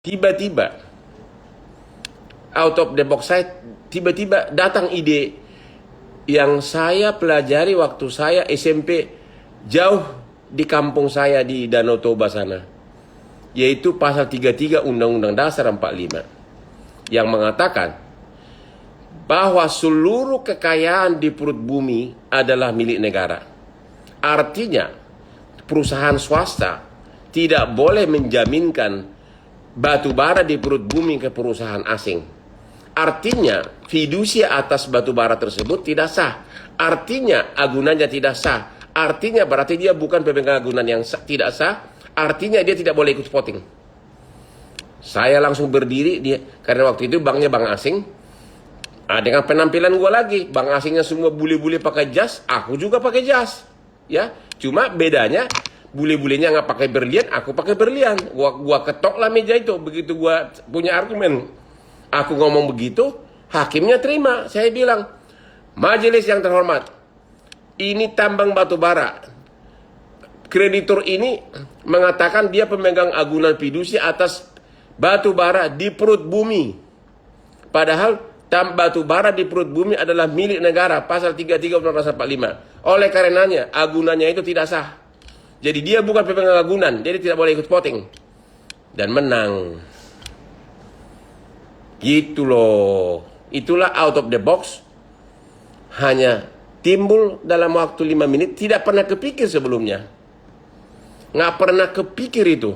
Tiba-tiba out of the box, saya tiba-tiba datang ide yang saya pelajari waktu saya SMP jauh di kampung saya di Danau Toba sana, yaitu pasal 33 Undang-Undang Dasar 45 yang mengatakan bahwa seluruh kekayaan di perut bumi adalah milik negara. Artinya perusahaan swasta tidak boleh menjaminkan batu bara di perut bumi ke perusahaan asing. Artinya fidusia atas batu bara tersebut tidak sah. Artinya agunannya tidak sah. Artinya berarti dia bukan pemegang agunan yang tidak sah. Artinya dia tidak boleh ikut voting. Saya langsung berdiri dia, karena waktu itu banknya bank asing. Dengan penampilan gue lagi, bank asingnya semua bule-bule pakai jas, aku juga pakai jas. Ya, cuma bedanya bule-bulenya nggak pakai berlian, aku pakai berlian. Gua ketok lah meja itu. Begitu gua punya argumen, aku ngomong begitu, hakimnya terima. Saya bilang, majelis yang terhormat, ini tambang batu bara. Kreditur ini mengatakan dia pemegang agunan fidusia atas batu bara di perut bumi. Padahal batu bara di perut bumi adalah milik negara, pasal 33 Undang-Undang 45. Oleh karenanya, agunannya itu tidak sah. Jadi dia bukan pemegang agunan, jadi tidak boleh ikut voting. Dan menang. Gitu loh. Itulah out of the box. Hanya timbul dalam waktu 5 menit, tidak pernah kepikir sebelumnya. Nggak pernah kepikir itu.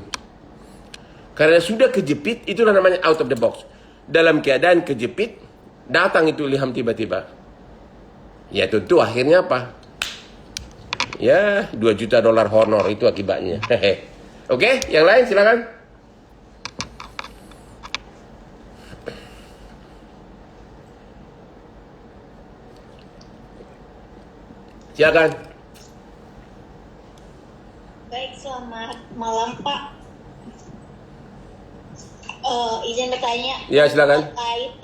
Karena sudah kejepit, itulah namanya out of the box. Dalam keadaan kejepit, datang itu ilham tiba-tiba. Ya tentu akhirnya apa? Ya, 2 juta dolar honor itu akibatnya. Oke, yang lain silakan. Silakan. Baik, selamat malam Pak. Izin bertanya. Ya, silakan. Terkait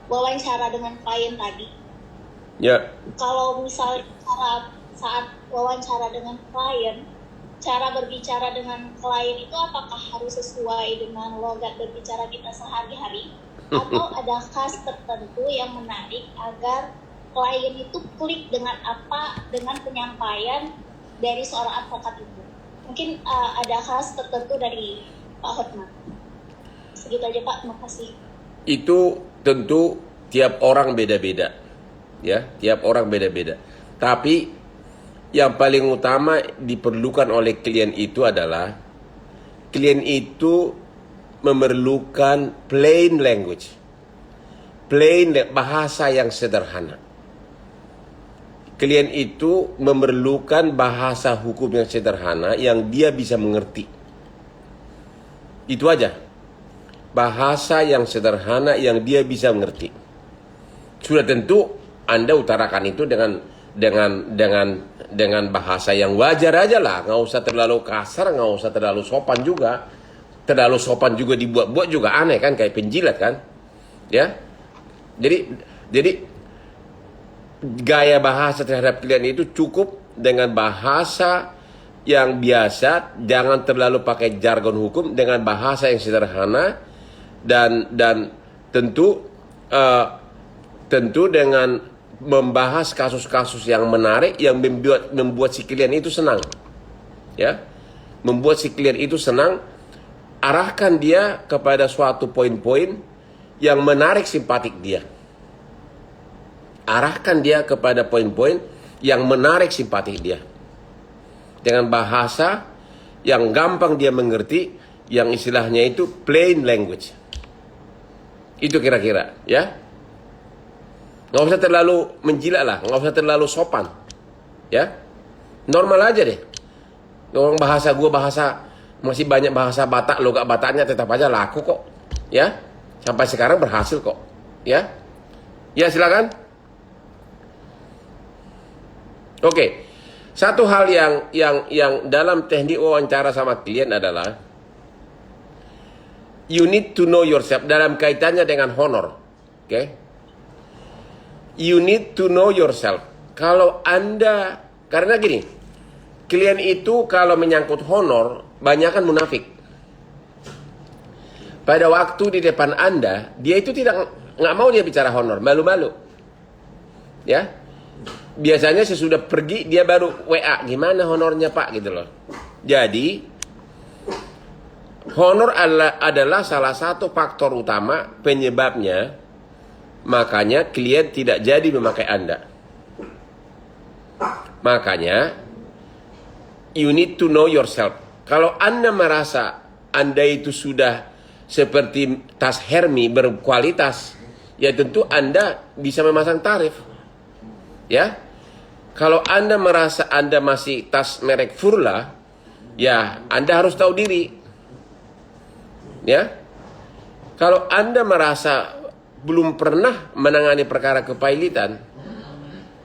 wawancara dengan klien tadi. Ya. Kalau misalnya saat wawancara dengan klien, cara berbicara dengan klien itu apakah harus sesuai dengan logat berbicara kita sehari-hari? Atau ada khas tertentu yang menarik agar klien itu klik dengan penyampaian dari seorang advokat itu? Mungkin ada khas tertentu dari Pak Hotman. Segitu aja Pak, terima kasih. Itu tentu tiap orang beda-beda. Ya, tiap orang beda-beda. Tapi yang paling utama diperlukan oleh klien itu adalah klien itu memerlukan plain language. Bahasa yang sederhana. Klien itu memerlukan bahasa hukum yang sederhana yang dia bisa mengerti. Itu aja. Bahasa yang sederhana yang dia bisa mengerti. Sudah tentu Anda utarakan itu dengan bahasa yang wajar aja lah, nggak usah terlalu kasar, nggak usah terlalu sopan juga. Terlalu sopan juga dibuat-buat juga aneh kan, kayak penjilat kan, ya. Jadi gaya bahasa terhadap klien itu cukup dengan bahasa yang biasa, jangan terlalu pakai jargon hukum, dengan bahasa yang sederhana dan tentu dengan membahas kasus-kasus yang menarik yang membuat si klien itu senang. Ya. Membuat si klien itu senang, arahkan dia kepada suatu poin-poin yang menarik simpatik dia. Arahkan dia kepada poin-poin yang menarik simpatik dia. Dengan bahasa yang gampang dia mengerti, yang istilahnya itu plain language. Itu kira-kira, ya. Nggak usah terlalu menjilat lah, nggak usah terlalu sopan, ya. Normal aja deh. Orang bahasa gue masih banyak bahasa Batak, logat Bataknya tetap aja laku kok, ya. Sampai sekarang berhasil kok, ya. Ya silakan. Oke, satu hal yang dalam teknik wawancara sama klien adalah you need to know yourself dalam kaitannya dengan honor, oke? You need to know yourself. Kalau Anda, karena gini, klien itu kalau menyangkut honor, banyak kan munafik. pada waktu di depan Anda, dia itu nggak mau dia bicara honor, malu-malu. Ya, biasanya sesudah pergi dia baru WA, gimana honornya Pak gitu loh. Jadi honor adalah salah satu faktor utama penyebabnya makanya klien tidak jadi memakai Anda. Makanya you need to know yourself. Kalau Anda merasa Anda itu sudah seperti tas Hermes berkualitas, ya tentu Anda bisa memasang tarif. Ya. Kalau Anda merasa Anda masih tas merek Furla, ya Anda harus tahu diri. Ya. Kalau Anda merasa belum pernah menangani perkara kepailitan,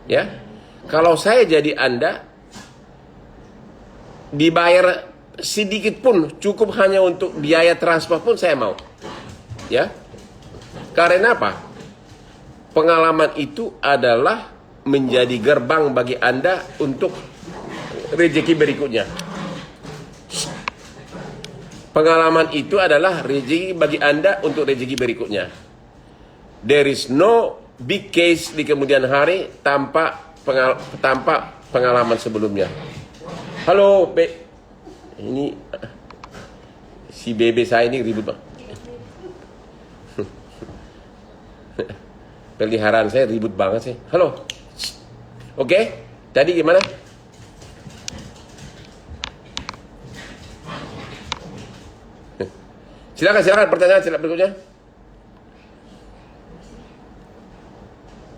ya. Kalau saya jadi Anda, dibayar sedikit pun, cukup hanya untuk biaya transport pun saya mau. Ya. Karena apa? Pengalaman itu adalah menjadi gerbang bagi Anda untuk rezeki berikutnya. Pengalaman itu adalah rezeki bagi Anda untuk rezeki berikutnya. There is no big case di kemudian hari tanpa pengalaman sebelumnya. Halo, Be. Ini si bebe saya ini ribut, Bang. Peliharaan saya ribut banget sih. Halo. Oke, tadi gimana? Silakan pertanyaan berikutnya.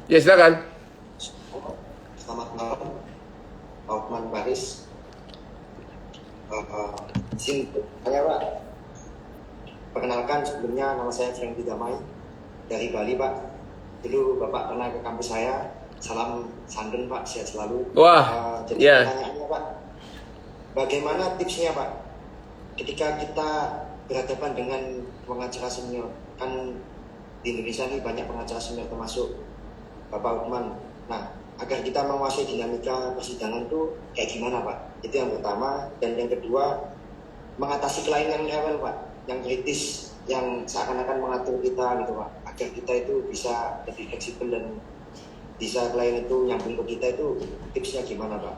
Ya, silakan. Selamat malam, Pak Hotman Paris. Izin bertanya, Pak. Perkenalkan, sebelumnya nama saya Franky Damai dari Bali, Pak. Dulu Bapak pernah ke kampus saya. Salam santun, Pak, sehat selalu. Wah, jadi ya. pertanyaannya, Pak, bagaimana tipsnya, Pak, ketika kita berhadapan dengan pengacara senior? Kan di Indonesia ini banyak pengacara senior termasuk Bapak Hotman. Nah, agar kita menguasai dinamika persidangan itu kayak gimana, Pak? Itu yang pertama. Dan yang kedua, mengatasi klien yang rewel, Pak, yang kritis, yang seakan-akan mengatur kita gitu, Pak, agar kita itu bisa lebih fleksibel dan bisa klien itu nyambung ke kita, itu tipsnya gimana, Pak?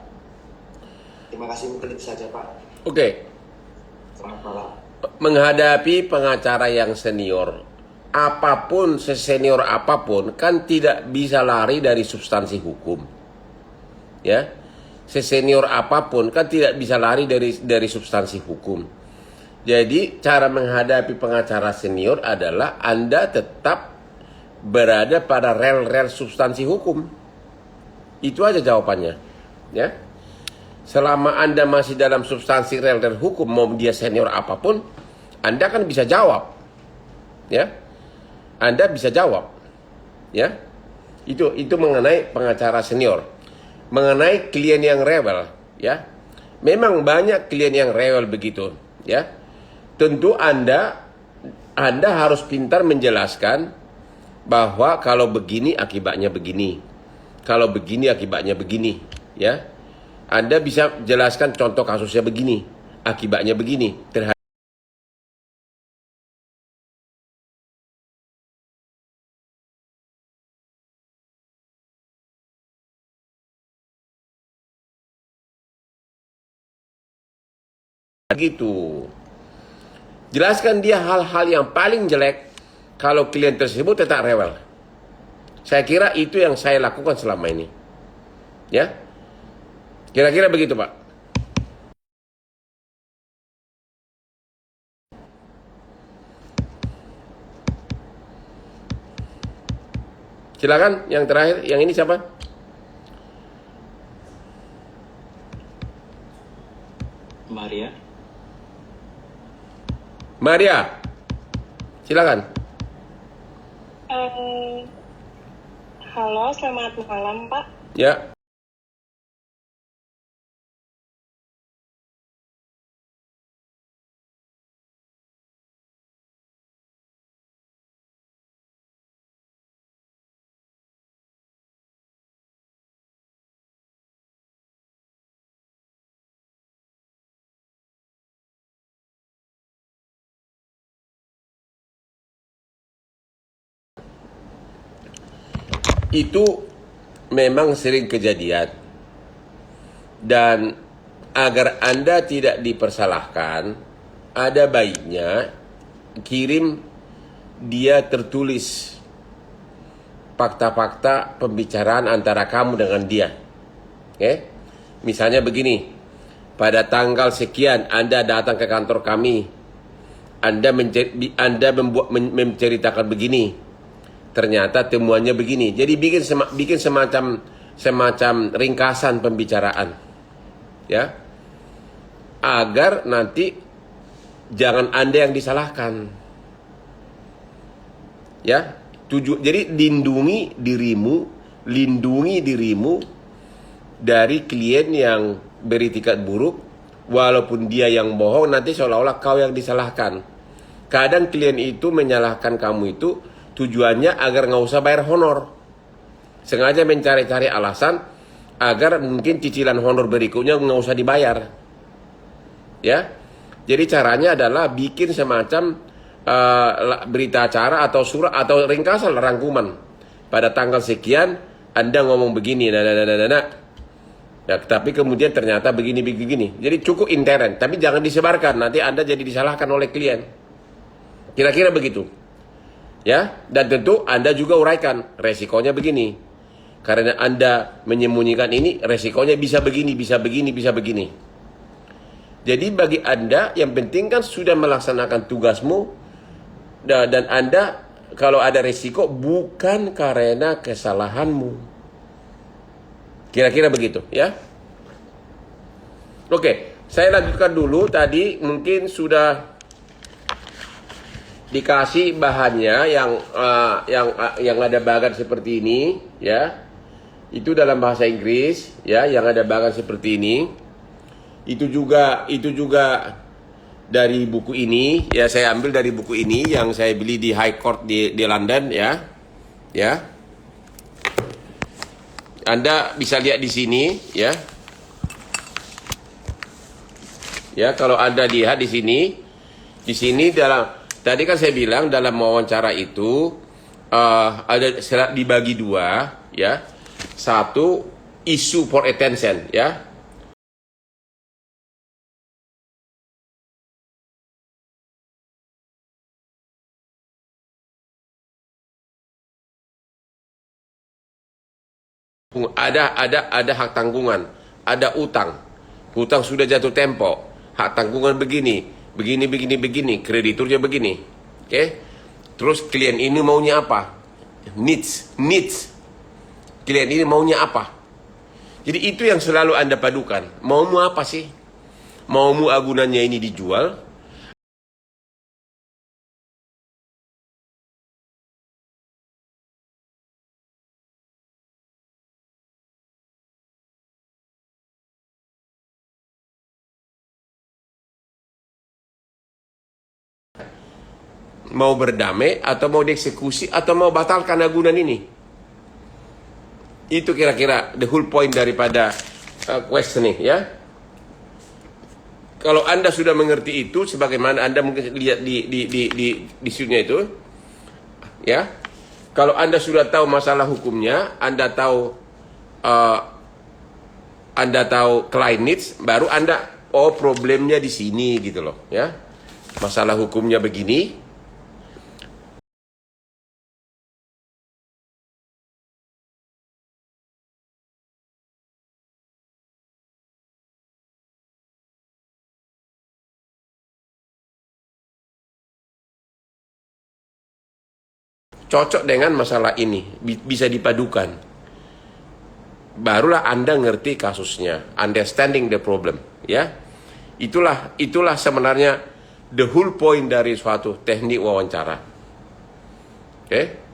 Terima kasih, mungkin itu saja, Pak. Oke. Selamat malam. Menghadapi pengacara yang senior, apapun, sesenior apapun, kan tidak bisa lari dari substansi hukum. Ya, sesenior apapun kan tidak bisa lari dari substansi hukum. Jadi cara menghadapi pengacara senior adalah Anda tetap berada pada rel-rel substansi hukum. Itu aja jawabannya. Ya, selama Anda masih dalam substansi rel-rel hukum, mau dia senior apapun, Anda kan bisa jawab. Ya, Anda bisa jawab. Ya, itu mengenai pengacara senior. Mengenai klien yang rewel, ya, memang banyak klien yang rewel begitu. Ya, tentu Anda harus pintar menjelaskan bahwa kalau begini akibatnya begini, kalau begini akibatnya begini. Ya, Anda bisa jelaskan contoh kasusnya begini, akibatnya begini. Gitu. Jelaskan dia hal-hal yang paling jelek kalau klien tersebut tetap rewel. Saya kira itu yang saya lakukan selama ini. Ya. Kira-kira begitu, Pak. Silakan yang terakhir, yang ini siapa? Maria. Maria. Silakan. Halo, selamat malam, Pak. Ya. Itu memang sering kejadian. Dan agar Anda tidak dipersalahkan, ada baiknya kirim dia tertulis fakta-fakta pembicaraan antara kamu dengan dia. Oke? Misalnya begini, pada tanggal sekian Anda datang ke kantor kami, Anda menceritakan begini, ternyata temuannya begini. Jadi bikin semacam ringkasan pembicaraan, ya, agar nanti jangan Anda yang disalahkan, ya. Jadi lindungi dirimu dari klien yang beritikat buruk, walaupun dia yang bohong, nanti seolah-olah kau yang disalahkan. Kadang klien itu menyalahkan kamu itu tujuannya agar nggak usah bayar honor, sengaja mencari-cari alasan agar mungkin cicilan honor berikutnya nggak usah dibayar, ya. Jadi caranya adalah bikin semacam berita acara atau surat atau ringkasan rangkuman. Pada tanggal sekian Anda ngomong begini, ya, tapi kemudian ternyata begini. Jadi cukup intern, tapi jangan disebarkan, nanti Anda jadi disalahkan oleh klien. Kira-kira begitu, ya. Dan tentu Anda juga uraikan resikonya begini, karena Anda menyembunyikan ini, resikonya bisa begini. Jadi bagi Anda yang penting kan sudah melaksanakan tugasmu, dan Anda kalau ada resiko bukan karena kesalahanmu. Kira-kira begitu, ya. Oke, saya lanjutkan dulu. Tadi mungkin sudah dikasih bahannya yang ada bagan seperti ini, ya. Itu dalam bahasa Inggris, ya, yang ada bagan seperti ini. Itu juga dari buku ini, ya, saya ambil dari buku ini yang saya beli di High Court di London, ya. Ya. Anda bisa lihat di sini, ya. Ya, kalau Anda lihat di sini dalam tadi kan saya bilang dalam wawancara itu ada dibagi dua, ya. Satu, issue for attention, ya. Ada hak tanggungan, ada utang sudah jatuh tempo, hak tanggungan begini, krediturnya begini, oke? Terus klien ini maunya apa? Needs, klien ini maunya apa? Jadi itu yang selalu Anda padukan. Maumu apa sih? Maumu agunannya ini dijual? Mau berdamai atau mau dieksekusi atau mau batalkan agunan ini? Itu kira-kira the whole point daripada questioning, ya. Kalau Anda sudah mengerti itu, sebagaimana Anda mungkin lihat di suitnya itu, ya. Kalau Anda sudah tahu masalah hukumnya, Anda tahu client needs, baru Anda problemnya di sini gitu loh, ya. Masalah hukumnya begini. Cocok dengan masalah ini, bisa dipadukan. Barulah Anda ngerti kasusnya, understanding the problem, ya. Itulah sebenarnya the whole point dari suatu teknik wawancara. Oke?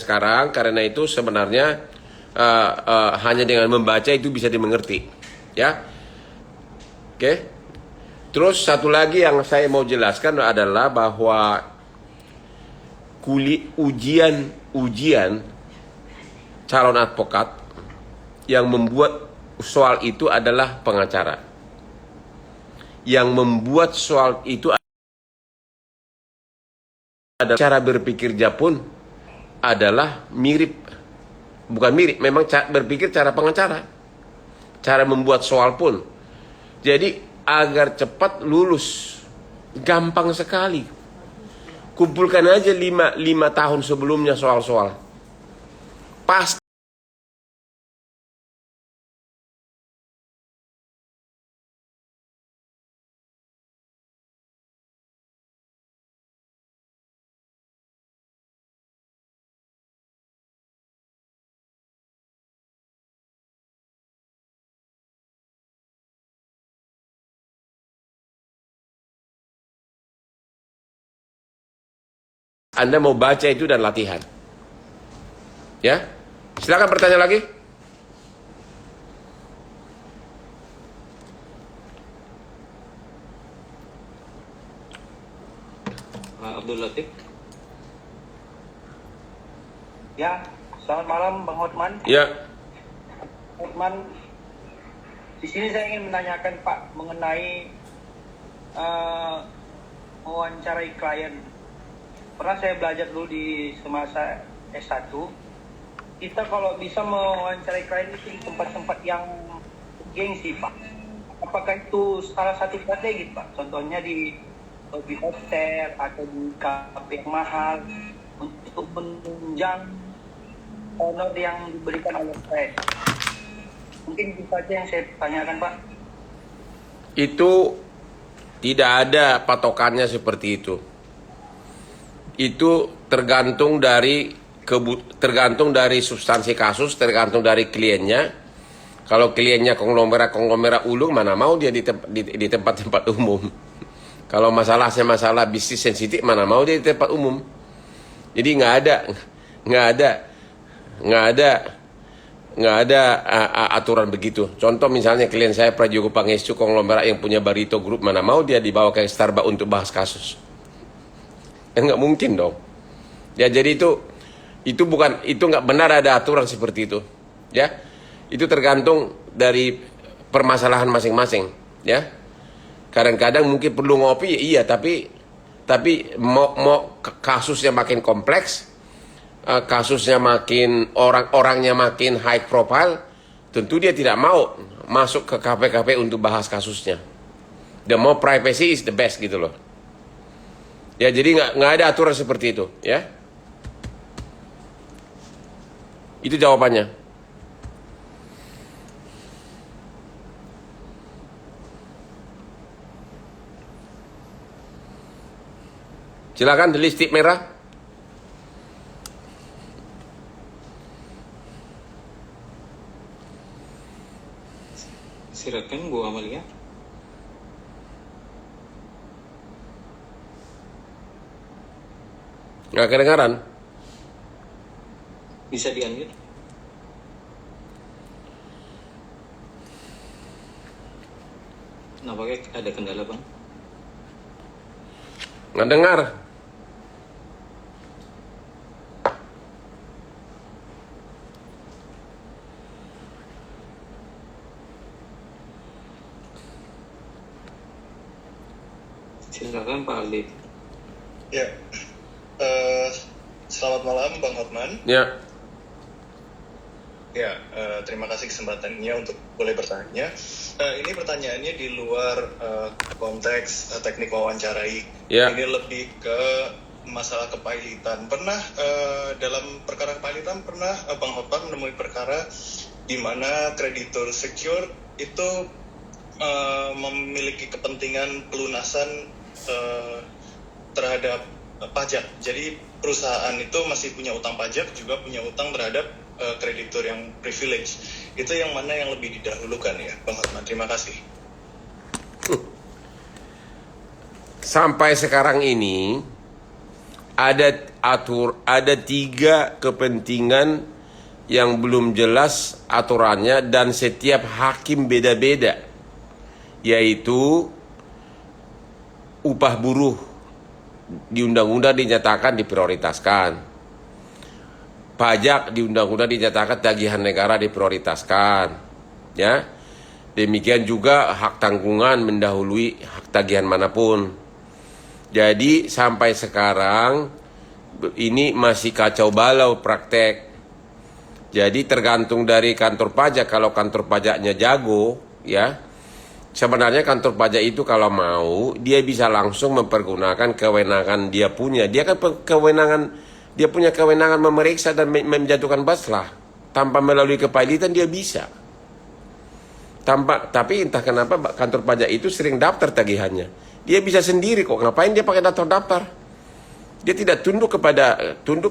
Sekarang karena itu sebenarnya hanya dengan membaca itu bisa dimengerti, ya. Oke. Terus satu lagi yang saya mau jelaskan adalah bahwa ujian calon advokat yang membuat soal itu adalah pengacara. Yang membuat soal itu adalah cara berpikirnya pun adalah mirip, bukan mirip, memang berpikir cara pengacara, cara membuat soal pun. Jadi agar cepat lulus gampang sekali, kumpulkan aja 5 tahun sebelumnya soal-soal, pas. Anda mau baca itu dan latihan. Ya, silakan bertanya lagi. Abdul Latif. Ya, selamat malam Bang Hotman. Ya, Hotman, di sini saya ingin menanyakan Pak mengenai mewawancarai klien. Pernah saya belajar dulu di semasa S1, kita kalau bisa mewawancarai klien itu di tempat-tempat yang gengsi Pak. Apakah itu salah satu strategi Pak? Contohnya di hotel atau di kafe yang mahal untuk menunjang honor yang diberikan oleh klien. Mungkin itu saja yang saya tanyakan Pak. itu tidak ada patokannya seperti itu. Itu tergantung dari substansi kasus, tergantung dari kliennya. Kalau kliennya konglomerat ulung, mana mau dia di tempat-tempat umum. Kalau masalahnya masalah bisnis sensitif, mana mau dia di tempat umum. Jadi nggak ada aturan begitu. Contoh misalnya klien saya Prajogo Pangestu, konglomerat yang punya Barito Group, mana mau dia dibawa ke Starbucks untuk bahas kasus. Nggak mungkin dong. Ya, jadi itu nggak benar ada aturan seperti itu. Ya, itu tergantung dari permasalahan masing-masing. Ya, kadang-kadang mungkin perlu ngopi, iya, tapi mau kasusnya makin kompleks, kasusnya makin orangnya makin high profile, tentu dia tidak mau masuk ke kafe-kafe untuk bahas kasusnya. The more privacy is the best gitu loh. Ya, jadi nggak ada aturan seperti itu, ya. Itu jawabannya. Silakan listrik merah. Silakan Bu Amalia. Nggak kedengaran. Bisa di-unmute? Nampaknya ada kendala Bang. Nggak dengar. Silakan Pak Aldi. Ya, selamat malam Bang Hotman. Ya. Ya, terima kasih kesempatannya untuk boleh bertanya. Ini pertanyaannya di luar konteks teknik wawancarai. Ya. Ini lebih ke masalah kepailitan. Pernah dalam perkara kepailitan pernah Bang Hotman menemui perkara di mana kreditur secure itu memiliki kepentingan pelunasan terhadap pajak. Jadi perusahaan itu masih punya utang pajak, juga punya utang terhadap kreditur yang privilege. Itu yang mana yang lebih didahulukan ya, Bang Hotman? Terima kasih. Sampai sekarang ini ada 3 kepentingan yang belum jelas aturannya dan setiap hakim beda-beda, yaitu upah buruh di undang-undang dinyatakan diprioritaskan, pajak di undang-undang dinyatakan tagihan negara diprioritaskan, ya. Demikian juga hak tanggungan mendahului hak tagihan manapun. Jadi sampai sekarang ini masih kacau balau praktek. Jadi tergantung dari kantor pajak. Kalau kantor pajaknya jago, ya, sebenarnya kantor pajak itu kalau mau dia bisa langsung mempergunakan kewenangan dia punya. Dia kan dia punya kewenangan memeriksa dan menjatuhkan baslah tanpa melalui kepailitan dia bisa. Tapi entah kenapa kantor pajak itu sering daftar tagihannya. Dia bisa sendiri kok. Ngapain dia pakai daftar? Dia tidak tunduk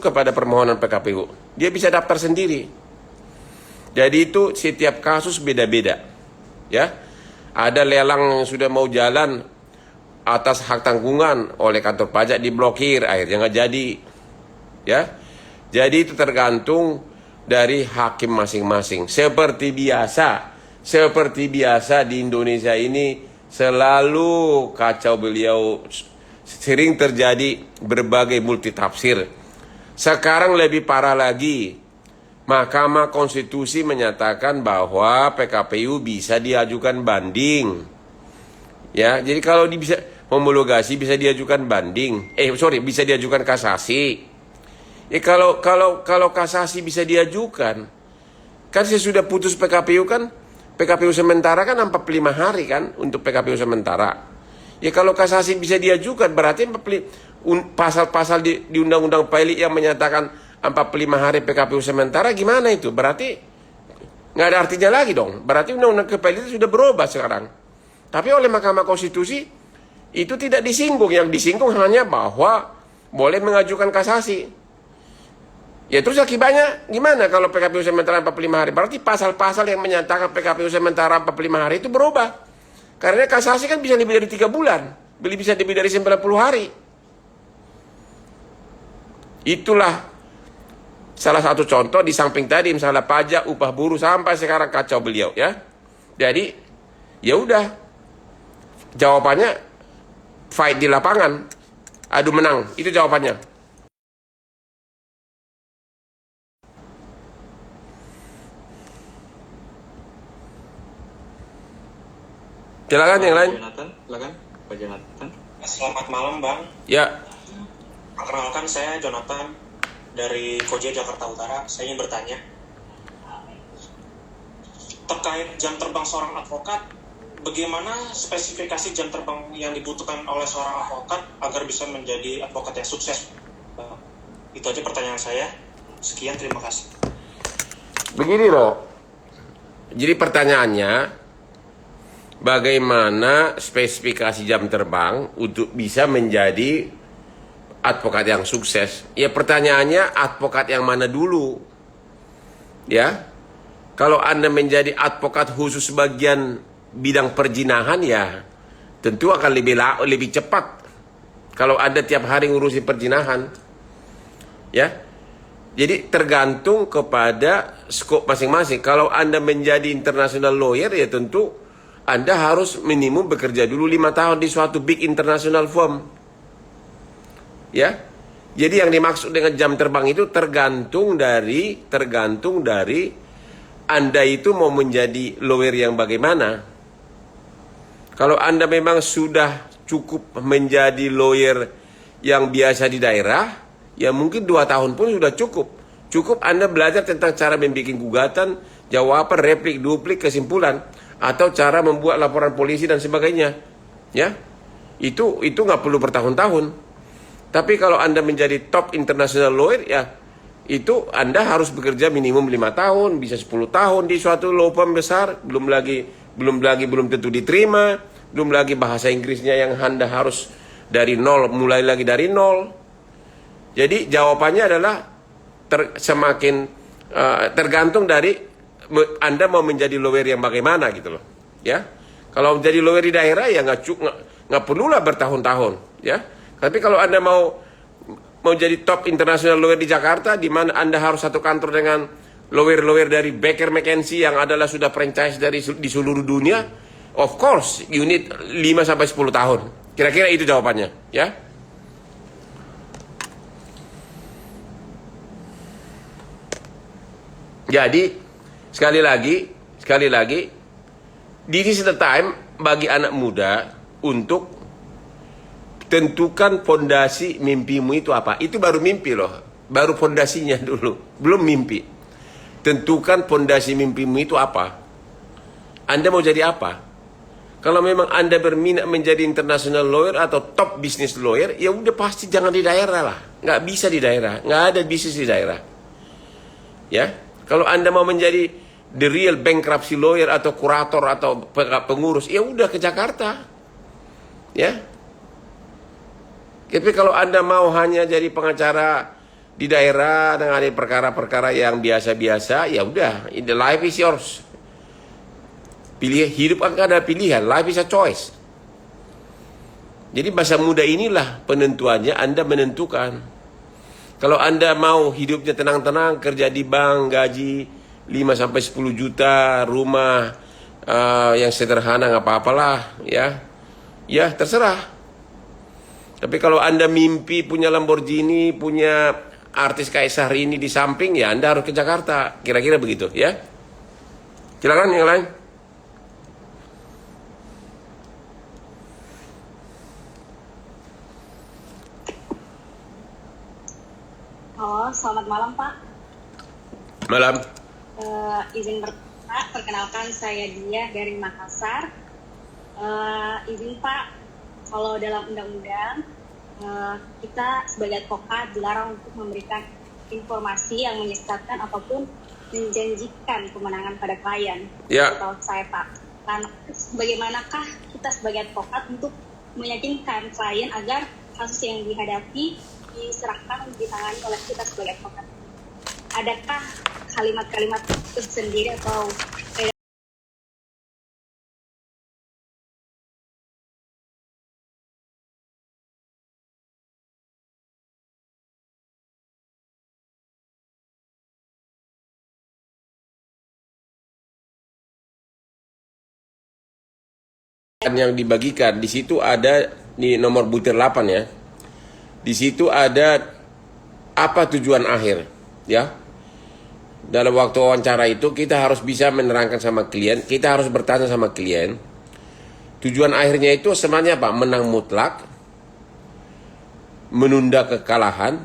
kepada permohonan PKPU. Dia bisa daftar sendiri. Jadi itu setiap kasus beda-beda. Ya. Ada lelang yang sudah mau jalan atas hak tanggungan oleh kantor pajak diblokir, akhirnya nggak jadi. Ya. Jadi itu tergantung dari hakim masing-masing. Seperti biasa di Indonesia ini selalu kacau beliau, sering terjadi berbagai multitafsir. Sekarang lebih parah lagi, Mahkamah Konstitusi menyatakan bahwa PKPU bisa diajukan banding. Ya, jadi kalau bisa homologasi bisa diajukan banding. Bisa diajukan kasasi. Kalau kasasi bisa diajukan, kan sesudah putus PKPU kan. PKPU sementara kan 45 hari kan untuk PKPU sementara. Ya kalau kasasi bisa diajukan berarti pasal-pasal di Undang-Undang PAILI yang menyatakan 45 hari PKPU sementara gimana itu? Berarti nggak ada artinya lagi dong. Berarti Undang-Undang PAILI itu sudah berubah sekarang. Tapi oleh Mahkamah Konstitusi itu tidak disinggung. Yang disinggung hanya bahwa boleh mengajukan kasasi. Ya terus akibatnya gimana kalau PKPU sementara 45 hari? Berarti pasal-pasal yang menyatakan PKPU sementara 45 hari itu berubah. Karena kasasi kan bisa lebih dari 3 bulan. Bisa lebih dari 90 hari. Itulah salah satu contoh di samping tadi misalnya pajak, upah buruh sampai sekarang kacau beliau ya. Jadi ya udah. Jawabannya fight di lapangan. Adu menang. Itu jawabannya. Silakan yang lain. Silakan, Pak Jonathan. Selamat malam, Bang. Ya. Perkenalkan, saya Jonathan dari Koja, Jakarta Utara. Saya ingin bertanya terkait jam terbang seorang advokat. Bagaimana spesifikasi jam terbang yang dibutuhkan oleh seorang advokat agar bisa menjadi advokat yang sukses? Itu aja pertanyaan saya. Sekian, terima kasih. Begini loh. Jadi pertanyaannya, bagaimana spesifikasi jam terbang untuk bisa menjadi advokat yang sukses? Ya pertanyaannya advokat yang mana dulu? Ya, kalau Anda menjadi advokat khusus bagian bidang perzinahan ya tentu akan lebih cepat. Kalau Anda tiap hari ngurusin perzinahan, ya. Jadi tergantung kepada skop masing-masing. Kalau Anda menjadi international lawyer ya tentu Anda harus minimum bekerja dulu 5 tahun di suatu big international firm. Ya. Jadi yang dimaksud dengan jam terbang itu tergantung dari Anda itu mau menjadi lawyer yang bagaimana. Kalau Anda memang sudah cukup menjadi lawyer yang biasa di daerah, ya mungkin 2 tahun pun sudah cukup. Cukup Anda belajar tentang cara membuat gugatan, jawaban, replik, duplik, kesimpulan, atau cara membuat laporan polisi dan sebagainya. Ya, itu nggak perlu bertahun-tahun. Tapi kalau Anda menjadi top international lawyer, ya itu Anda harus bekerja minimum 5 tahun, bisa 10 tahun di suatu law firm besar, belum tentu diterima, belum lagi bahasa Inggrisnya yang Anda harus dari nol, mulai lagi dari nol. Jadi jawabannya adalah tergantung dari Anda mau menjadi lawyer yang bagaimana gitu loh. Ya, kalau menjadi lawyer di daerah ya nggak perlulah bertahun-tahun. Ya, tapi kalau Anda mau jadi top international lawyer di Jakarta, di mana Anda harus satu kantor dengan lawyer-lawyer dari Baker McKenzie yang adalah sudah franchise di seluruh dunia, of course you need 5 sampai 10 tahun. Kira-kira itu jawabannya, ya. Jadi sekali lagi, this is the time bagi anak muda untuk tentukan fondasi mimpimu itu apa. Itu baru mimpi loh, baru fondasinya dulu, belum mimpi. Tentukan fondasi mimpimu itu apa. Anda mau jadi apa? Kalau memang Anda berminat menjadi international lawyer atau top business lawyer, ya udah pasti jangan di daerah lah. Nggak bisa di daerah, nggak ada bisnis di daerah. Ya, kalau Anda mau menjadi the real bankruptcy lawyer atau kurator atau pengurus, ya udah ke Jakarta. Ya. Tapi kalau Anda mau hanya jadi pengacara di daerah dengan ada perkara-perkara yang biasa-biasa, ya udah, the life is yours. Hidup akan ada pilihan, life is a choice. Jadi masa muda inilah penentuannya, Anda menentukan. Kalau Anda mau hidupnya tenang-tenang, kerja di bank, gaji 5 sampai 10 juta, rumah yang sederhana nggak apa-apalah, ya. Ya, terserah. Tapi kalau Anda mimpi punya Lamborghini, punya artis Kaisar ini di samping, ya Anda harus ke Jakarta. Kira-kira begitu, ya. Silakan yang lain. Halo, selamat malam Pak. Malam. Izin bertanya, perkenalkan saya Dia dari Makassar. Izin Pak, kalau dalam undang-undang kita sebagai advokat dilarang untuk memberikan informasi yang menyesatkan ataupun menjanjikan kemenangan pada klien. Ya. Atau saya Pak. Bagaimanakah kita sebagai advokat untuk meyakinkan klien agar kasus yang dihadapi diserahkan ditangani oleh kita sebagai advokat? Adakah kalimat-kalimat tersendiri atau yang dibagikan di situ ada di nomor butir 8 ya. Di situ ada apa tujuan akhir, ya. Dalam waktu wawancara itu kita harus bisa menerangkan sama klien, kita harus bertanya sama klien. Tujuan akhirnya itu sebenarnya apa? Menang mutlak, menunda kekalahan,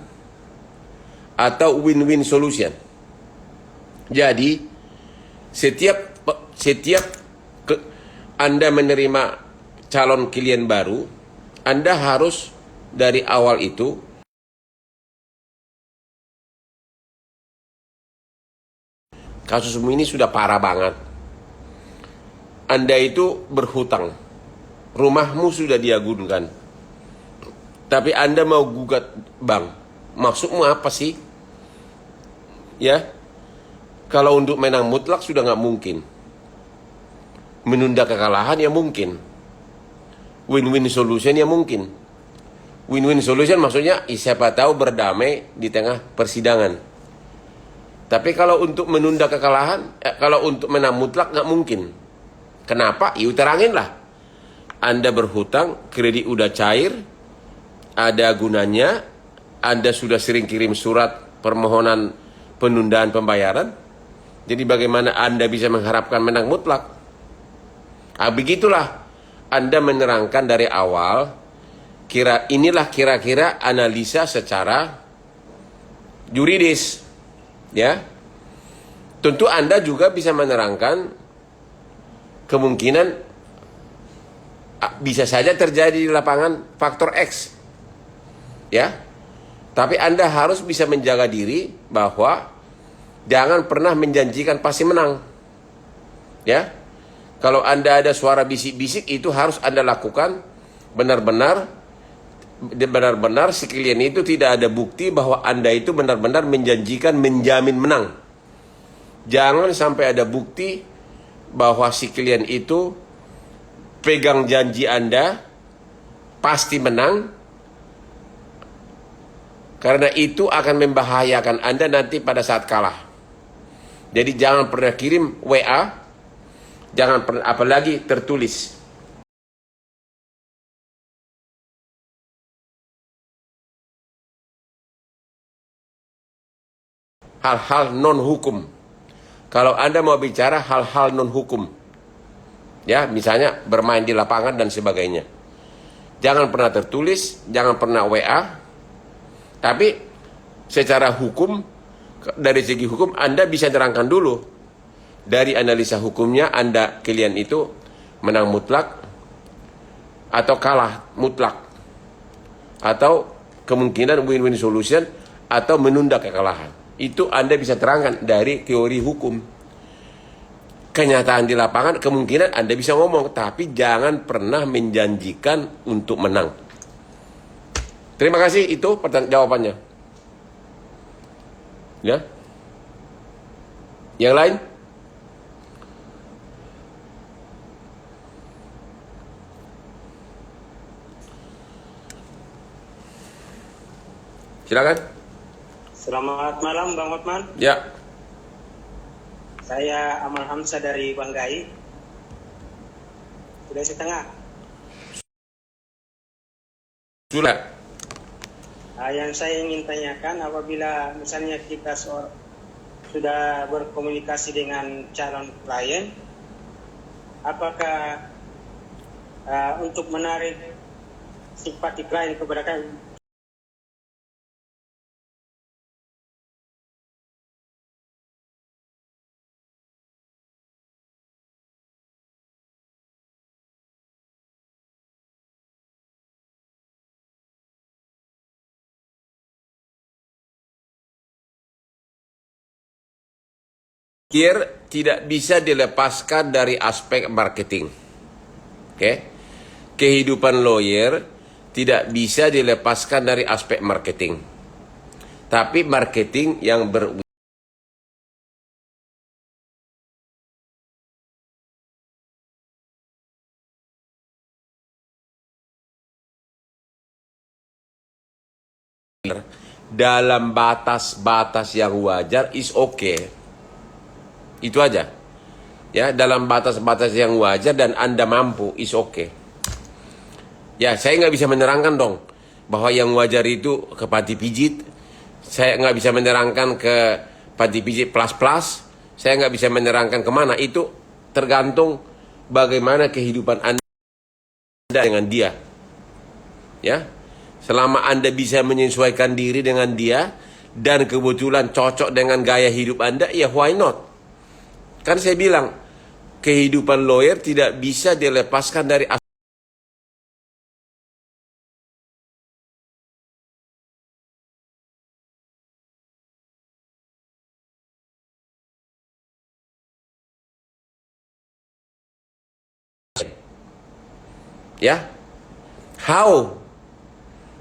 atau win-win solution. Jadi setiap Anda menerima calon klien baru, Anda harus dari awal itu kasusmu ini sudah parah banget. Anda itu berhutang, rumahmu sudah diagunkan, tapi Anda mau gugat bank. Maksudmu apa sih? Ya, kalau untuk menang mutlak sudah nggak mungkin. Menunda kekalahan ya mungkin. Win-win solution ya mungkin. Win-win solution maksudnya siapa tahu berdamai di tengah persidangan. Tapi kalau untuk menunda kekalahan, kalau untuk menang mutlak nggak mungkin. Kenapa? Ya terangin lah. Anda berhutang, kredit udah cair, ada gunanya, Anda sudah sering kirim surat permohonan penundaan pembayaran. Jadi bagaimana Anda bisa mengharapkan menang mutlak? Begitulah Anda menerangkan dari awal. Inilah kira-kira analisa secara yuridis, ya. Tentu Anda juga bisa menerangkan kemungkinan bisa saja terjadi di lapangan faktor X, ya. Tapi Anda harus bisa menjaga diri bahwa jangan pernah menjanjikan pasti menang, ya. Kalau Anda ada suara bisik-bisik, itu harus Anda lakukan benar-benar si klien itu tidak ada bukti bahwa Anda itu benar-benar menjanjikan menjamin menang. Jangan sampai ada bukti bahwa si klien itu pegang janji Anda pasti menang, karena itu akan membahayakan Anda nanti pada saat kalah. Jadi jangan pernah kirim WA, jangan pernah, apalagi tertulis. Hal-hal non-hukum. Kalau Anda mau bicara hal-hal non-hukum, ya misalnya bermain di lapangan dan sebagainya, jangan pernah tertulis, jangan pernah WA. Tapi secara hukum, dari segi hukum Anda bisa terangkan dulu. Dari analisa hukumnya kalian itu menang mutlak atau kalah mutlak, atau kemungkinan win-win solution atau menunda kekalahan. Itu Anda bisa terangkan dari teori hukum. Kenyataan di lapangan kemungkinan Anda bisa ngomong, tapi jangan pernah menjanjikan untuk menang. Terima kasih, itu jawabannya. Ya. Yang lain? Silakan. Selamat malam Bang Hotman. Ya. Saya Amal Hamzah dari Banggai. Sudah setengah. Sudah. Yang saya ingin tanyakan, apabila misalnya kita sudah berkomunikasi dengan calon klien, apakah untuk menarik simpati klien kepada kami, tidak bisa dilepaskan dari aspek marketing. Oke? Kehidupan lawyer tidak bisa dilepaskan dari aspek marketing. Tapi marketing yang dalam batas-batas yang wajar is okay. Itu aja. Ya, dalam batas-batas yang wajar dan Anda mampu is okay. Ya, saya nggak bisa menerangkan dong bahwa yang wajar itu ke panti pijit. Saya nggak bisa menerangkan ke panti pijit plus. Saya nggak bisa menerangkan kemana. Itu tergantung bagaimana kehidupan Anda dengan dia. Ya, selama Anda bisa menyesuaikan diri dengan dia dan kebetulan cocok dengan gaya hidup Anda, ya why not? Kan saya bilang, kehidupan lawyer tidak bisa dilepaskan dari ya. How?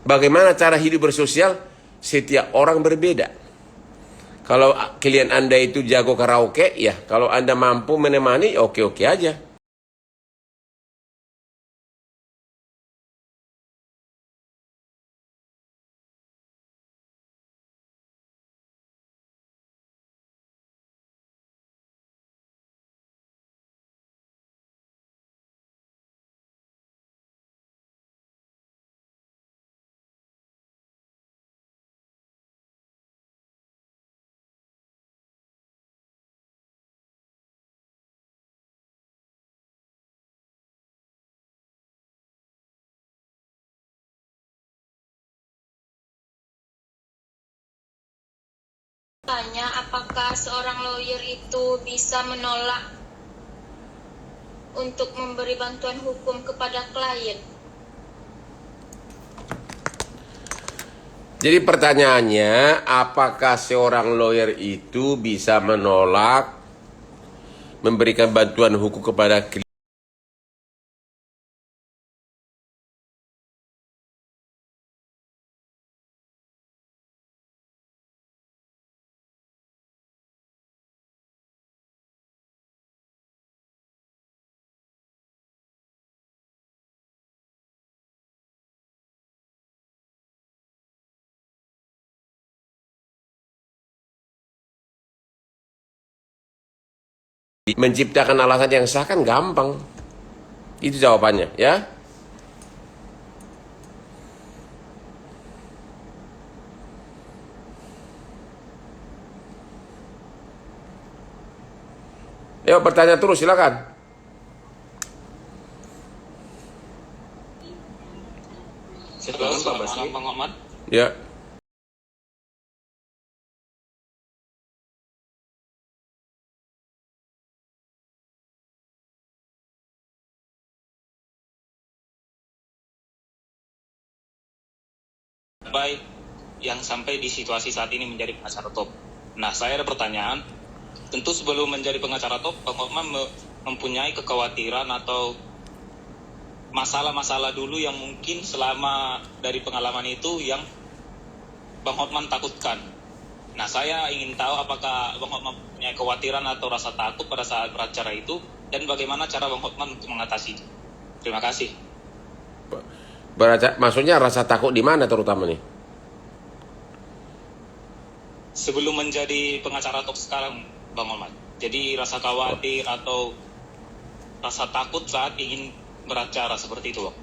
Bagaimana cara hidup bersosial? Setiap orang berbeda. Kalau klien Anda itu jago karaoke, ya kalau Anda mampu menemani, oke-oke aja. Tanya apakah seorang lawyer itu bisa menolak untuk memberi bantuan hukum kepada klien. Jadi pertanyaannya, apakah seorang lawyer itu bisa menolak memberikan bantuan hukum kepada klien? Menciptakan alasan yang sah kan gampang. Itu jawabannya, ya. Yuk bertanya terus, silakan. Silakan Pak Basri. Bang Ahmad. Ya. Baik yang sampai di situasi saat ini menjadi pengacara top. Nah, saya ada pertanyaan. Tentu sebelum menjadi pengacara top, Bang Hotman mempunyai kekhawatiran atau masalah-masalah dulu yang mungkin selama dari pengalaman itu yang Bang Hotman takutkan. Nah, saya ingin tahu apakah Bang Hotman punya kekhawatiran atau rasa takut pada saat beracara itu, dan bagaimana cara Bang Hotman untuk mengatasi itu. Terima kasih. Maksudnya rasa takut di mana terutama nih? Sebelum menjadi pengacara top sekarang, Bang Hotman. Jadi rasa khawatir atau rasa takut saat ingin beracara seperti itu, Bang.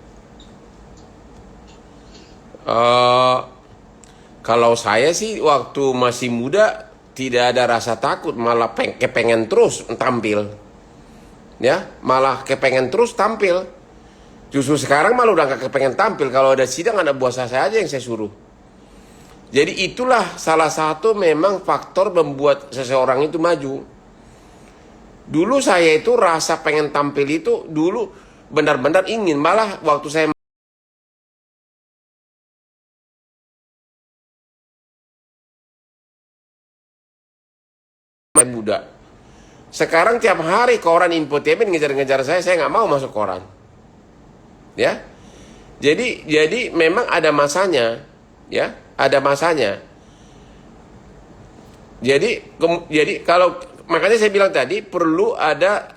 Kalau saya sih waktu masih muda tidak ada rasa takut, malah kepengen terus tampil. Ya, malah kepengen terus tampil. Justru sekarang malah udah gak kepengen tampil. Kalau ada sidang, anak buah saya aja yang saya suruh. Jadi itulah salah satu memang faktor membuat seseorang itu maju. Dulu saya itu rasa pengen tampil itu dulu benar-benar ingin. Malah waktu saya muda. Sekarang tiap hari koran infotainment ngejar-ngejar saya nggak mau masuk koran. Ya. Jadi memang ada masanya, ya, ada masanya. Jadi kalau makanya saya bilang tadi perlu ada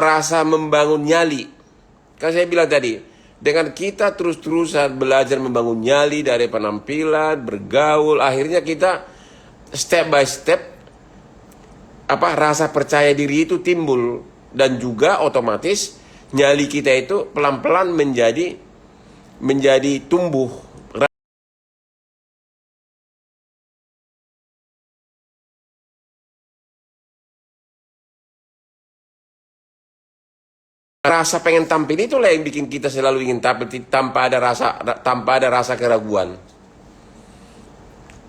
rasa membangun nyali. Kan saya bilang tadi, dengan kita terus-terusan belajar membangun nyali dari penampilan, bergaul, akhirnya kita step by step rasa percaya diri itu timbul, dan juga otomatis nyali kita itu pelan-pelan menjadi tumbuh. Rasa pengen tampil itulah yang bikin kita selalu ingin tampil tanpa ada rasa keraguan.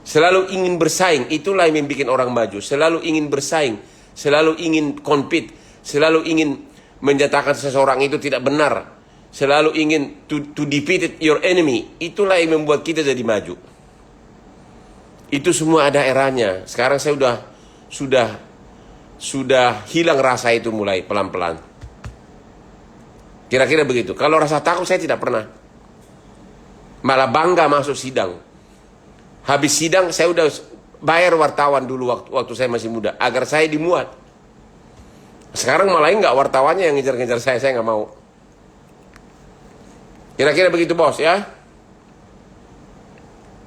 Selalu ingin bersaing, itulah yang bikin orang maju. Selalu ingin bersaing, selalu ingin compete, selalu ingin menyatakan seseorang itu tidak benar, selalu ingin to defeat your enemy. Itulah yang membuat kita jadi maju. Itu semua ada eranya. Sekarang saya sudah hilang rasa itu mulai pelan-pelan. Kira-kira begitu. Kalau rasa takut saya tidak pernah. Malah bangga masuk sidang. Habis sidang saya udah bayar wartawan dulu waktu saya masih muda agar saya dimuat. Sekarang malah enggak, wartawannya yang ngejar-ngejar saya nggak mau. Kira-kira begitu bos ya.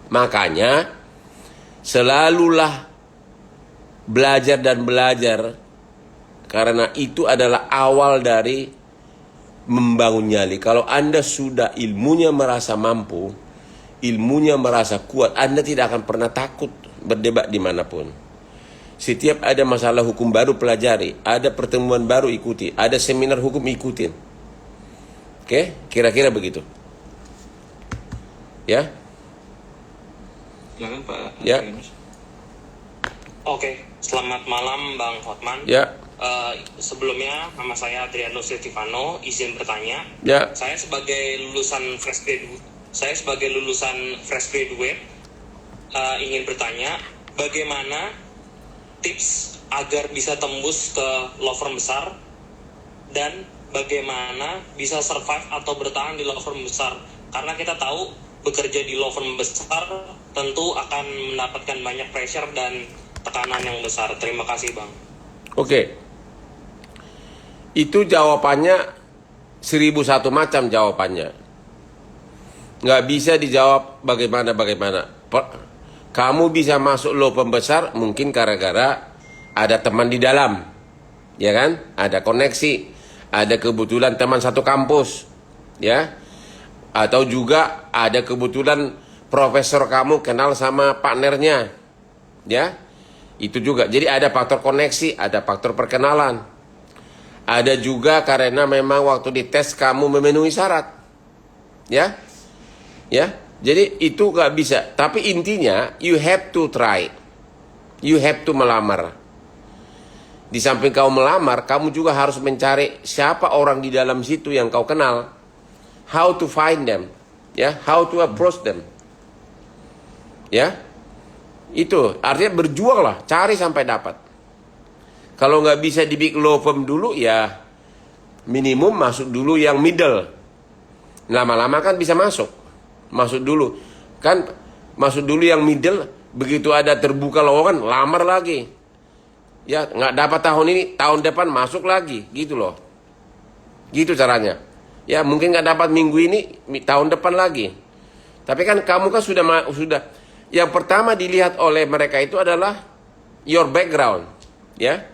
Makanya selalulah belajar dan belajar, karena itu adalah awal dari membangun nyali. Kalau Anda sudah ilmunya merasa mampu, ilmunya merasa kuat, Anda tidak akan pernah takut berdebat dimanapun. Setiap ada masalah hukum baru pelajari, ada pertemuan baru ikuti, ada seminar hukum ikutin. Oke, kira-kira begitu. Ya. Silakan Pak. Ya. Oke, selamat malam Bang Hotman. Ya. Sebelumnya nama saya Adriano Silvano, izin bertanya. Ya. Saya sebagai lulusan fresh graduate ingin bertanya, bagaimana tips agar bisa tembus ke law firm besar, dan bagaimana bisa survive atau bertahan di law firm besar, karena kita tahu bekerja di law firm besar tentu akan mendapatkan banyak pressure dan tekanan yang besar. Terima kasih Bang. Oke. Itu jawabannya 1001 macam jawabannya. Nggak bisa dijawab bagaimana. Kamu bisa masuk law firm besar mungkin gara-gara ada teman di dalam, ya kan? Ada koneksi, ada kebetulan teman satu kampus, ya. Atau juga ada kebetulan profesor kamu kenal sama partnernya, ya. Itu juga. Jadi ada faktor koneksi, ada faktor perkenalan. Ada juga karena memang waktu dites kamu memenuhi syarat, ya, ya. Jadi itu gak bisa. Tapi intinya you have to try, you have to melamar. Di samping kau melamar, kamu juga harus mencari siapa orang di dalam situ yang kau kenal. How to find them, ya, how to approach them, ya, itu artinya berjuanglah, cari sampai dapat. Kalau nggak bisa di big law firm dulu, ya minimum masuk dulu yang middle. Lama-lama kan bisa masuk dulu, kan masuk dulu yang middle. Begitu ada terbuka lowongan, lamar lagi, ya nggak dapat tahun ini, tahun depan masuk lagi, gitu loh, gitu caranya. Ya mungkin nggak dapat minggu ini, tahun depan lagi. Tapi kan kamu kan sudah yang pertama dilihat oleh mereka itu adalah your background, ya.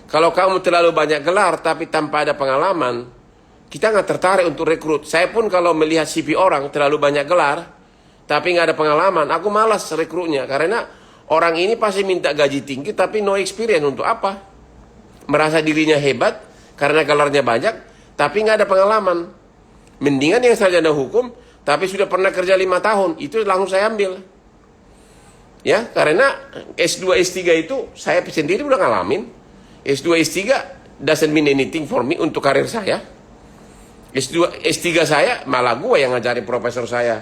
Kalau kamu terlalu banyak gelar tapi tanpa ada pengalaman, kita nggak tertarik untuk rekrut. Saya pun kalau melihat CV orang terlalu banyak gelar tapi nggak ada pengalaman, aku malas rekrutnya karena orang ini pasti minta gaji tinggi tapi no experience. Untuk apa? Merasa dirinya hebat karena gelarnya banyak tapi nggak ada pengalaman. Mendingan yang sarjana hukum tapi sudah pernah kerja 5 tahun, itu langsung saya ambil, ya. Karena S2 S3 itu saya sendiri udah ngalamin. S2 S3 doesn't mean anything for me untuk karir saya. S2 S3 saya malah gue yang ngajarin profesor saya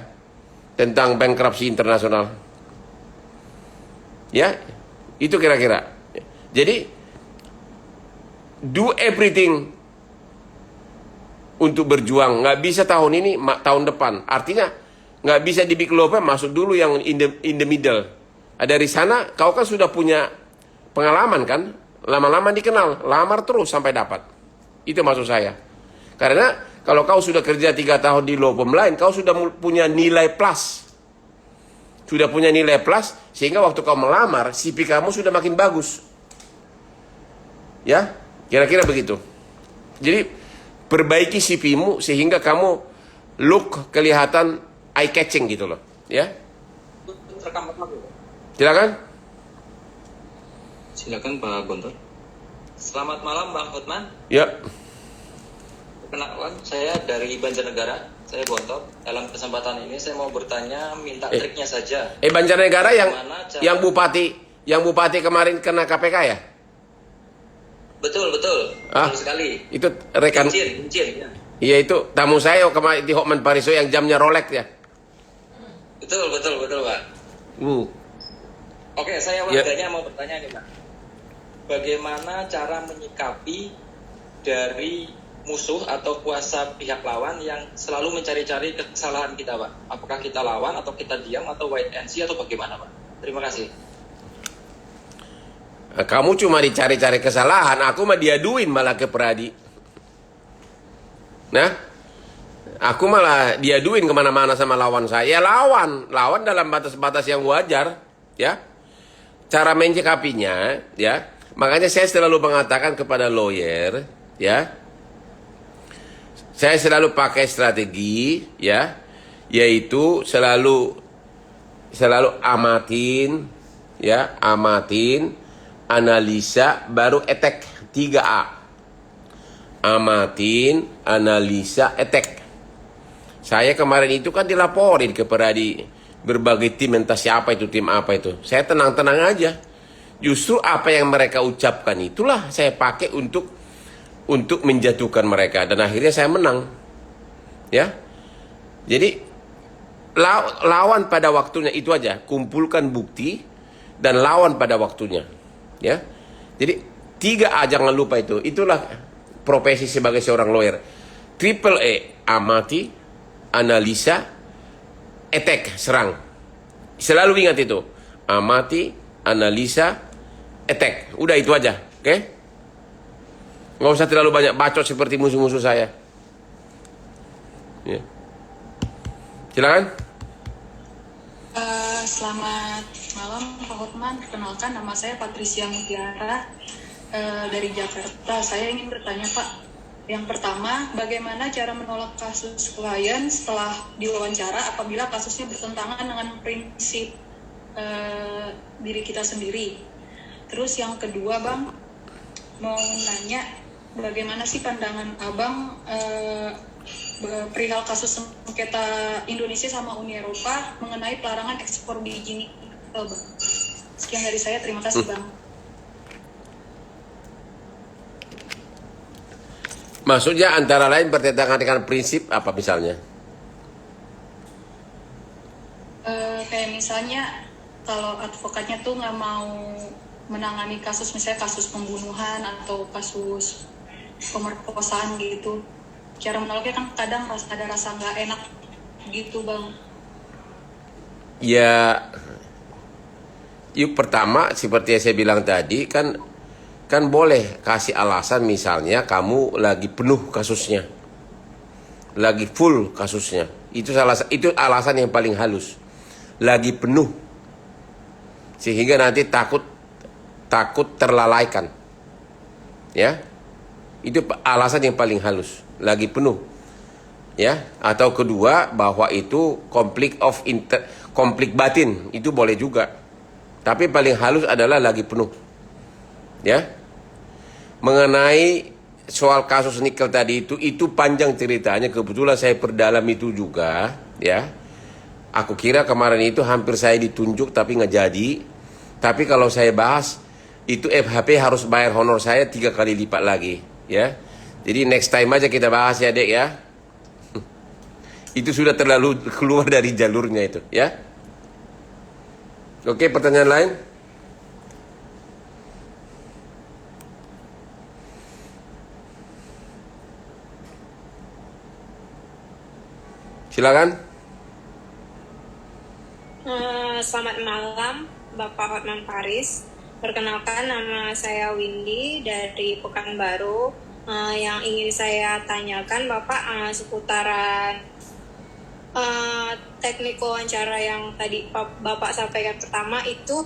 tentang bankruptcy internasional, ya. Itu kira-kira. Jadi do everything untuk berjuang. Nggak bisa tahun ini, tahun depan. Artinya nggak bisa di big law firm, masuk dulu yang in the middle. Dari sana kau kan sudah punya pengalaman kan, lama-lama dikenal, lamar terus sampai dapat. Itu maksud saya. Karena kalau kau sudah kerja 3 tahun di law firm lain, kau sudah punya nilai plus. Sudah punya nilai plus, sehingga waktu kau melamar, CV kamu sudah makin bagus. Ya, kira-kira begitu. Jadi perbaiki CV-mu sehingga kamu look kelihatan eye catching gitu loh, ya. Silakan. Silakan Pak Gontor. Selamat malam Bang Hotman. Ya. Perkenalkan, saya dari Banjarnegara. Saya Gontor. Dalam kesempatan ini saya mau bertanya, minta triknya saja. Banjarnegara yang bupati kemarin kena KPK ya? Betul. Betul sekali. Itu rekan. Kincir, ya. Iya, itu tamu saya kemarin di Hotman Pariso yang jamnya Rolex ya. Betul Pak. Oke, saya warganya mau bertanya nih Pak. Bagaimana cara menyikapi dari musuh atau kuasa pihak lawan yang selalu mencari-cari kesalahan kita Pak? Apakah kita lawan atau kita diam atau wait and see atau bagaimana Pak? Terima kasih. Kamu cuma dicari-cari kesalahan, aku mah diaduin malah ke Pradi. Nah, aku malah diaduin kemana-mana sama lawan saya. Ya lawan dalam batas-batas yang wajar, ya. Cara menyikapinya, ya. Makanya saya selalu mengatakan kepada lawyer, ya. Saya selalu pakai strategi, ya, yaitu selalu amatin, ya, analisa, baru attack. 3A. Amatin, analisa, attack. Saya kemarin itu kan dilaporin kepada di berbagai tim, entah siapa itu, tim apa itu. Saya tenang-tenang aja. Justru apa yang mereka ucapkan itulah saya pakai untuk menjatuhkan mereka. Dan akhirnya saya menang. Ya. Jadi lawan pada waktunya, itu aja. Kumpulkan bukti dan lawan pada waktunya. Ya, jadi 3A jangan lupa itu. Itulah profesi sebagai seorang lawyer. Triple E, amati, analisa, attack, serang. Selalu ingat itu. Amati, analisa, attack. Udah itu aja, oke? Nggak usah terlalu banyak bacot seperti musuh-musuh saya. Ya. Silakan. Selamat malam Pak Hotman. Perkenalkan, nama saya Patricia Mutiara dari Jakarta. Saya ingin bertanya Pak, yang pertama, bagaimana cara menolak kasus klien setelah diwawancara apabila kasusnya bertentangan dengan prinsip diri kita sendiri? Terus yang kedua Bang, mau nanya bagaimana sih pandangan Abang perihal kasus sengketa Indonesia sama Uni Eropa mengenai pelarangan ekspor biji nikel, Bang. Sekian dari saya, terima kasih, Bang. Maksudnya antara lain bertentangan dengan prinsip apa misalnya? Kayak misalnya kalau advokatnya tuh nggak mau menangani kasus, misalnya kasus pembunuhan atau kasus pemerkosaan gitu. Cara menolaknya kan kadang ada rasa nggak enak gitu Bang. Ya, yuk pertama seperti yang saya bilang tadi kan boleh kasih alasan, misalnya kamu lagi penuh kasusnya, lagi full kasusnya, itu alasan yang paling halus, lagi penuh, sehingga nanti takut terlalaikan, ya, itu alasan yang paling halus, lagi penuh, ya. Atau kedua, bahwa itu konflik batin, itu boleh juga, tapi paling halus adalah lagi penuh, ya. Mengenai soal kasus nikel tadi itu panjang ceritanya, kebetulan saya perdalam itu juga, ya. Aku kira kemarin itu hampir saya ditunjuk tapi nggak jadi. Tapi kalau saya bahas itu FHP harus bayar honor saya 3 kali lipat lagi, ya. Jadi next time aja kita bahas ya, Dek, ya. Itu sudah terlalu keluar dari jalurnya itu, ya. Oke, pertanyaan lain? Silakan. Selamat malam, Bapak Hotman Paris. Perkenalkan, nama saya Windy dari Pekanbaru. Yang ingin saya tanyakan, Bapak, seputaran teknik wawancara yang tadi Bapak sampaikan pertama itu,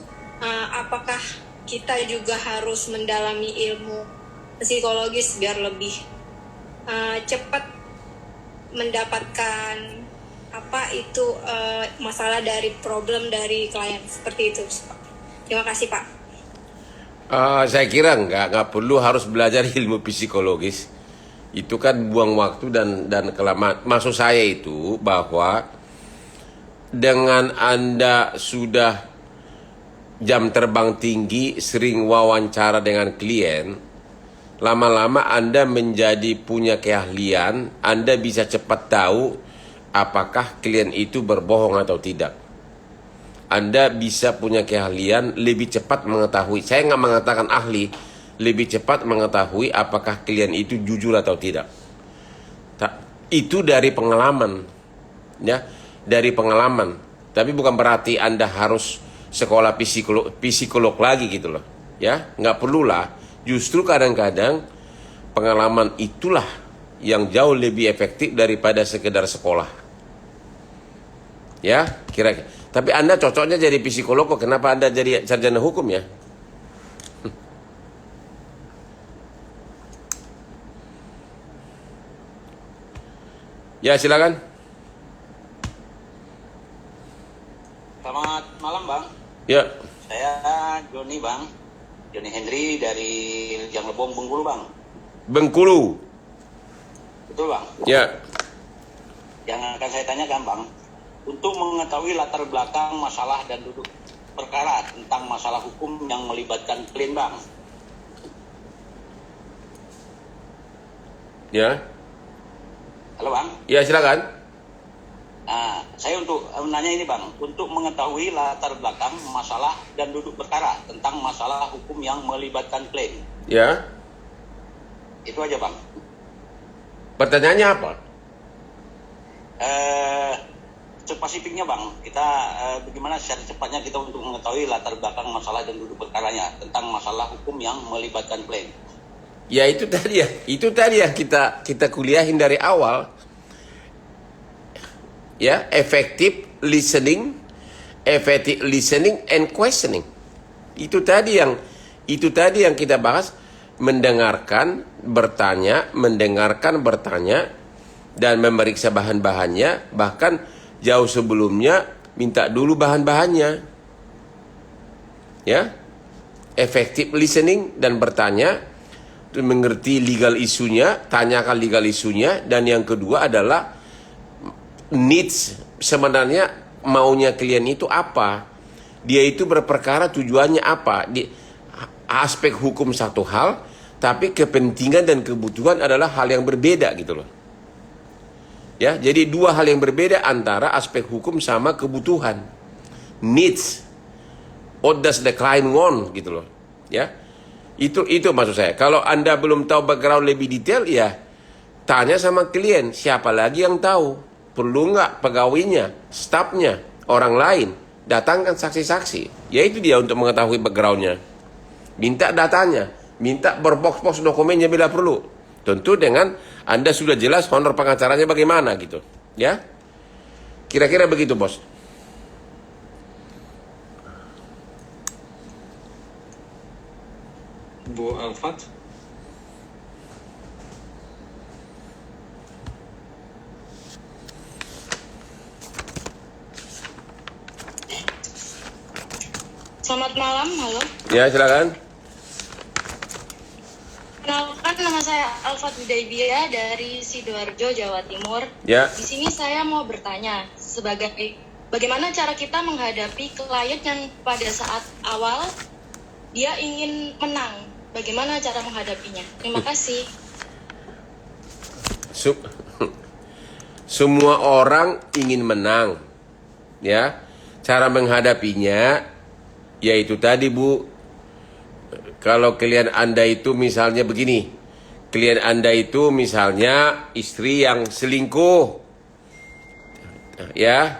apakah kita juga harus mendalami ilmu psikologis biar lebih cepat mendapatkan masalah dari problem dari klien, seperti itu. Terima kasih Pak. Saya kira nggak perlu harus belajar ilmu psikologis. Itu kan buang waktu dan kelamaan. Maksud saya itu bahwa dengan Anda sudah jam terbang tinggi, sering wawancara dengan klien, lama-lama Anda menjadi punya keahlian, Anda bisa cepat tahu apakah klien itu berbohong atau tidak. Anda bisa punya keahlian lebih cepat mengetahui, saya nggak mengatakan ahli, lebih cepat mengetahui apakah klien itu jujur atau tidak. Itu dari pengalaman, ya, dari pengalaman. Tapi bukan berarti Anda harus sekolah psikolog lagi gitu loh, ya, nggak perlulah. Justru kadang-kadang pengalaman itulah yang jauh lebih efektif daripada sekedar sekolah. Ya, kira-kira. Tapi Anda cocoknya jadi psikolog kok, kenapa Anda jadi sarjana hukum ya? Ya, silakan. Selamat malam, Bang. Ya. Saya Joni, Bang. Joni Henry dari Lijang Lebong, Bengkulu, Bang. Bengkulu. Betul, Bang. Ya. Yang akan saya tanyakan, Bang, untuk mengetahui latar belakang masalah dan duduk perkara tentang masalah hukum yang melibatkan klien, Bang. Ya. Halo, Bang. Ya, silakan. Nah, saya untuk menanya ini, Bang, untuk mengetahui latar belakang masalah dan duduk perkara tentang masalah hukum yang melibatkan klien. Ya. Itu aja, Bang. Pertanyaannya apa? Spesifiknya, Bang, kita bagaimana secara cepatnya kita untuk mengetahui latar belakang masalah dan duduk perkaranya tentang masalah hukum yang melibatkan klien. Ya itu tadi ya kita kuliahin dari awal. Ya, effective listening effective listening and questioning. Itu tadi yang kita bahas, mendengarkan, bertanya, dan memeriksa bahan-bahannya, bahkan jauh sebelumnya minta dulu bahan-bahannya. Ya. Effective listening dan bertanya, mengerti legal isunya, tanyakan legal isunya, dan yang kedua adalah needs, sebenarnya maunya klien itu apa, dia itu berperkara tujuannya apa. Di aspek hukum satu hal, tapi kepentingan dan kebutuhan adalah hal yang berbeda gitu loh. Ya, jadi dua hal yang berbeda antara aspek hukum sama kebutuhan. Needs, what does the client want gitu loh. Ya. Itu maksud saya. Kalau Anda belum tahu background lebih detail, ya tanya sama klien, siapa lagi yang tahu? Perlu nggak pegawainya, stafnya, orang lain? Datangkan saksi-saksi. Ya itu dia untuk mengetahui backgroundnya. Minta datanya, minta berbox-box dokumennya bila perlu. Tentu dengan Anda sudah jelas honor pengacaranya bagaimana gitu. Ya, kira-kira begitu bos. Bu Alfat. Selamat malam, halo. Ya, silakan. Kenalkan, nama saya Alfat Widaibia dari Sidoarjo, Jawa Timur. Ya. Di sini saya mau bertanya sebagai bagaimana cara kita menghadapi klien yang pada saat awal dia ingin menang. Bagaimana cara menghadapinya? Terima kasih. Semua orang ingin menang. Ya. Cara menghadapinya yaitu tadi Bu, kalau klien Anda itu misalnya begini. Klien Anda itu misalnya istri yang selingkuh. Ya.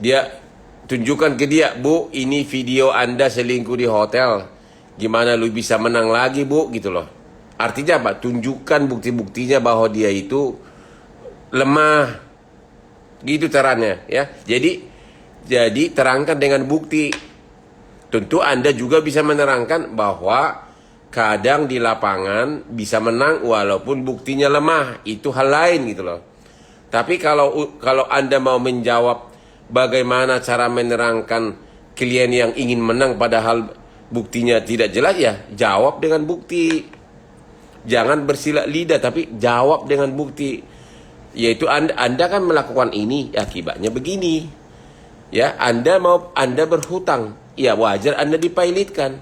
Dia tunjukkan ke dia, Bu, ini video Anda selingkuh di hotel. Gimana lu bisa menang lagi, Bu, gitu loh. Artinya apa? Tunjukkan bukti-buktinya bahwa dia itu lemah. Gitu caranya, ya. Jadi terangkan dengan bukti. Tentu Anda juga bisa menerangkan bahwa kadang di lapangan bisa menang walaupun buktinya lemah. Itu hal lain gitu loh. Tapi kalau Anda mau menjawab bagaimana cara menerangkan klien yang ingin menang padahal buktinya tidak jelas, ya jawab dengan bukti. Jangan bersilat lidah, tapi jawab dengan bukti. Yaitu Anda kan melakukan ini, akibatnya begini. Ya, Anda berhutang, ya wajar Anda dipilotkan.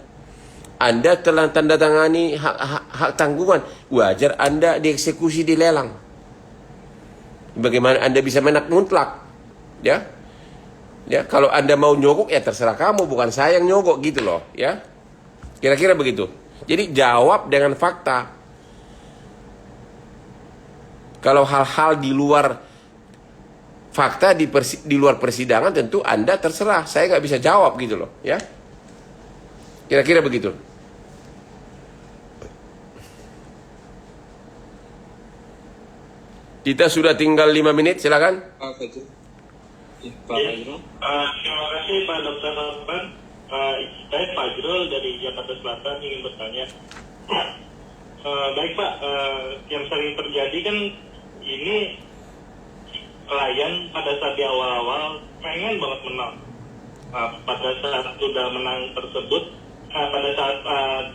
Anda telah tanda tangani hak tanggungan, wajar Anda dieksekusi di lelang. Bagaimana Anda bisa menang mutlak? Ya. Ya, kalau Anda mau nyogok ya terserah kamu, bukan saya yang nyogok gitu loh, ya. Kira-kira begitu. Jadi jawab dengan fakta. Kalau hal-hal di luar fakta di luar persidangan tentu Anda terserah, saya nggak bisa jawab gitu loh, ya. Kira-kira begitu. Kita sudah tinggal 5 menit, silakan. Terima kasih Pak Dr. Alfat. Saya Fajrul dari Jakarta Selatan ingin bertanya. Baik Pak, yang sering terjadi kan ini klien pada saat di awal-awal pengen banget menang. Pada saat sudah menang tersebut, pada saat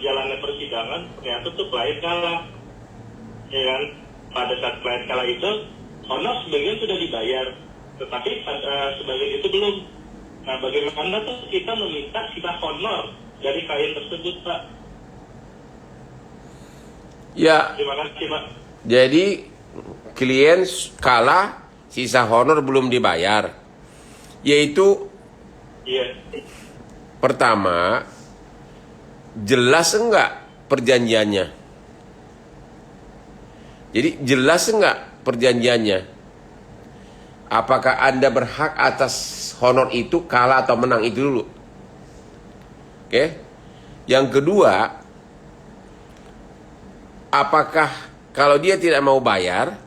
jalannya persidangan ternyata tuh klien kalah, ya kan? Pada saat klien kalah itu honor sebagian sudah dibayar, tetapi sebagian itu belum. Nah, bagaimana tuh kita meminta sisa honor dari klien tersebut, Pak? Ya. Terima kasih, Pak. Jadi klien kalah, sisa honor belum dibayar. Yaitu pertama, jelas enggak perjanjiannya? Jadi jelas enggak perjanjiannya? Apakah Anda berhak atas honor itu, kalah atau menang, itu dulu. Oke. Yang kedua, apakah kalau dia tidak mau bayar,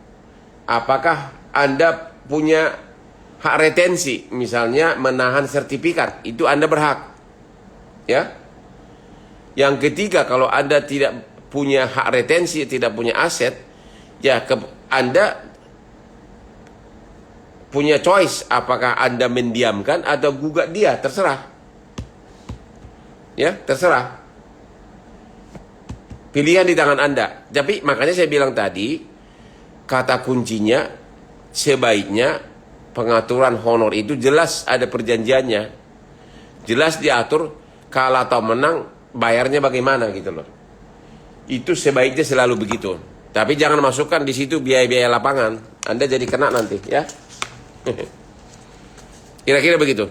apakah Anda punya hak retensi, misalnya menahan sertifikat, itu Anda berhak. Ya. Yang ketiga, kalau Anda tidak punya hak retensi, tidak punya aset, ya Anda punya choice apakah Anda mendiamkan atau gugat dia, terserah. Ya, terserah. Pilihan di tangan Anda. Tapi makanya saya bilang tadi, kata kuncinya sebaiknya pengaturan honor itu jelas ada perjanjiannya. Jelas diatur kalah atau menang bayarnya bagaimana gitu loh. Itu sebaiknya selalu begitu. Tapi jangan masukkan di situ biaya-biaya lapangan. Anda jadi kena nanti ya. Kira-kira begitu.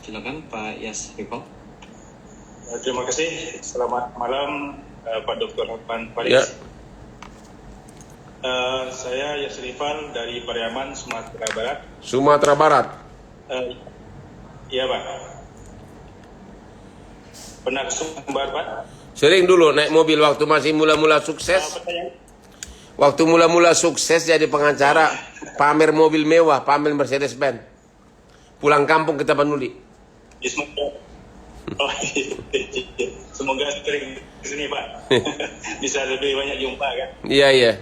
Silakan Pak Yas Rifal. Terima kasih. Selamat malam Pak Dr. Hotman Paris. Ya. Saya Yas Rifal dari Pariaman, Sumatera Barat. Sumatera Barat. Iya Pak. Pernah sumber Pak? Sering dulu naik mobil waktu masih mula-mula sukses. Waktu mula-mula sukses jadi pengacara, pamer mobil mewah, pamer Mercedes-Benz. Pulang kampung ke Tapanuli. Ya, semoga sering ke sini Pak. Bisa lebih banyak jumpa kan? Iya, iya.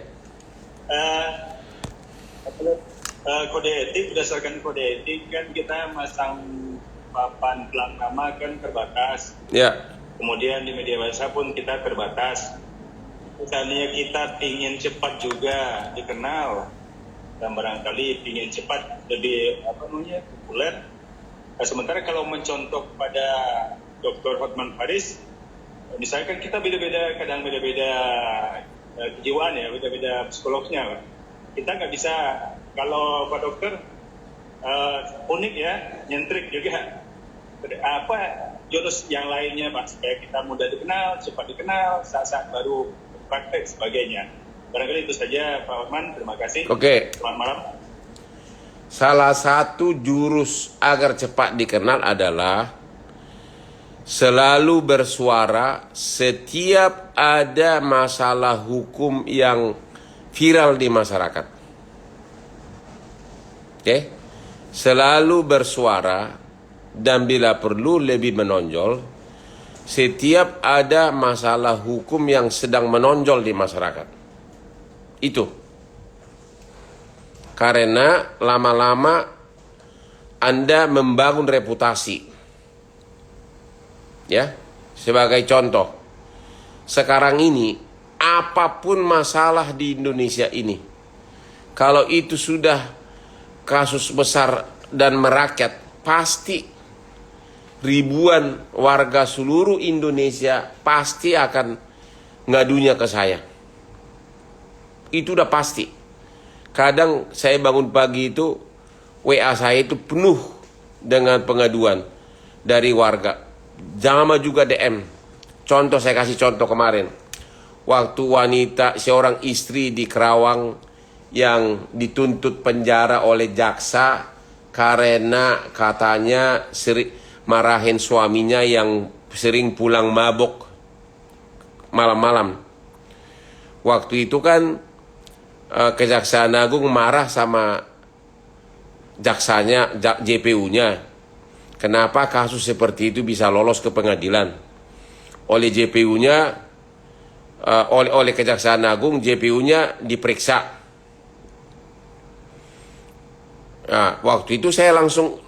Kode etik, berdasarkan kode etik kan kita masang papan pelang nama kan terbatas. Ya. Kemudian di media massa pun kita terbatas. Misalnya kita ingin cepat juga dikenal dan barangkali ingin cepat jadi populer. Sementara kalau mencontoh pada Dr. Hotman Paris, misalkan kita beda-beda, kadang beda-beda kejiwaan ya, beda-beda psikolognya. Kita nggak bisa, kalau Pak Dokter unik ya, nyentrik juga. Apa jurus yang lainnya Pak, supaya kita mudah dikenal, cepat dikenal, saat-saat baru praktek sebagainya. Barangkali itu saja Pak Hotman, terima kasih. Oke. Selamat malam. Salah satu jurus agar cepat dikenal adalah selalu bersuara setiap ada masalah hukum yang viral di masyarakat. Oke? Selalu bersuara dan bila perlu lebih menonjol setiap ada masalah hukum yang sedang menonjol di masyarakat. Itu. Karena lama-lama Anda membangun reputasi. Ya, sebagai contoh. Sekarang ini, apapun masalah di Indonesia ini, kalau itu sudah kasus besar dan merakyat, pasti ribuan warga seluruh Indonesia pasti akan ngadunya ke saya. Itu udah pasti. Kadang saya bangun pagi itu, WA saya itu penuh dengan pengaduan dari warga. Jangan juga DM. Contoh, saya kasih contoh kemarin. Waktu wanita, seorang istri di Kerawang yang dituntut penjara oleh jaksa karena katanya marahin suaminya yang sering pulang mabok malam-malam. Waktu itu kan Kejaksaan Agung marah sama jaksanya, JPU-nya. Kenapa kasus seperti itu bisa lolos ke pengadilan? Oleh JPU-nya, oleh Kejaksaan Agung, JPU-nya diperiksa. Nah, waktu itu saya langsung,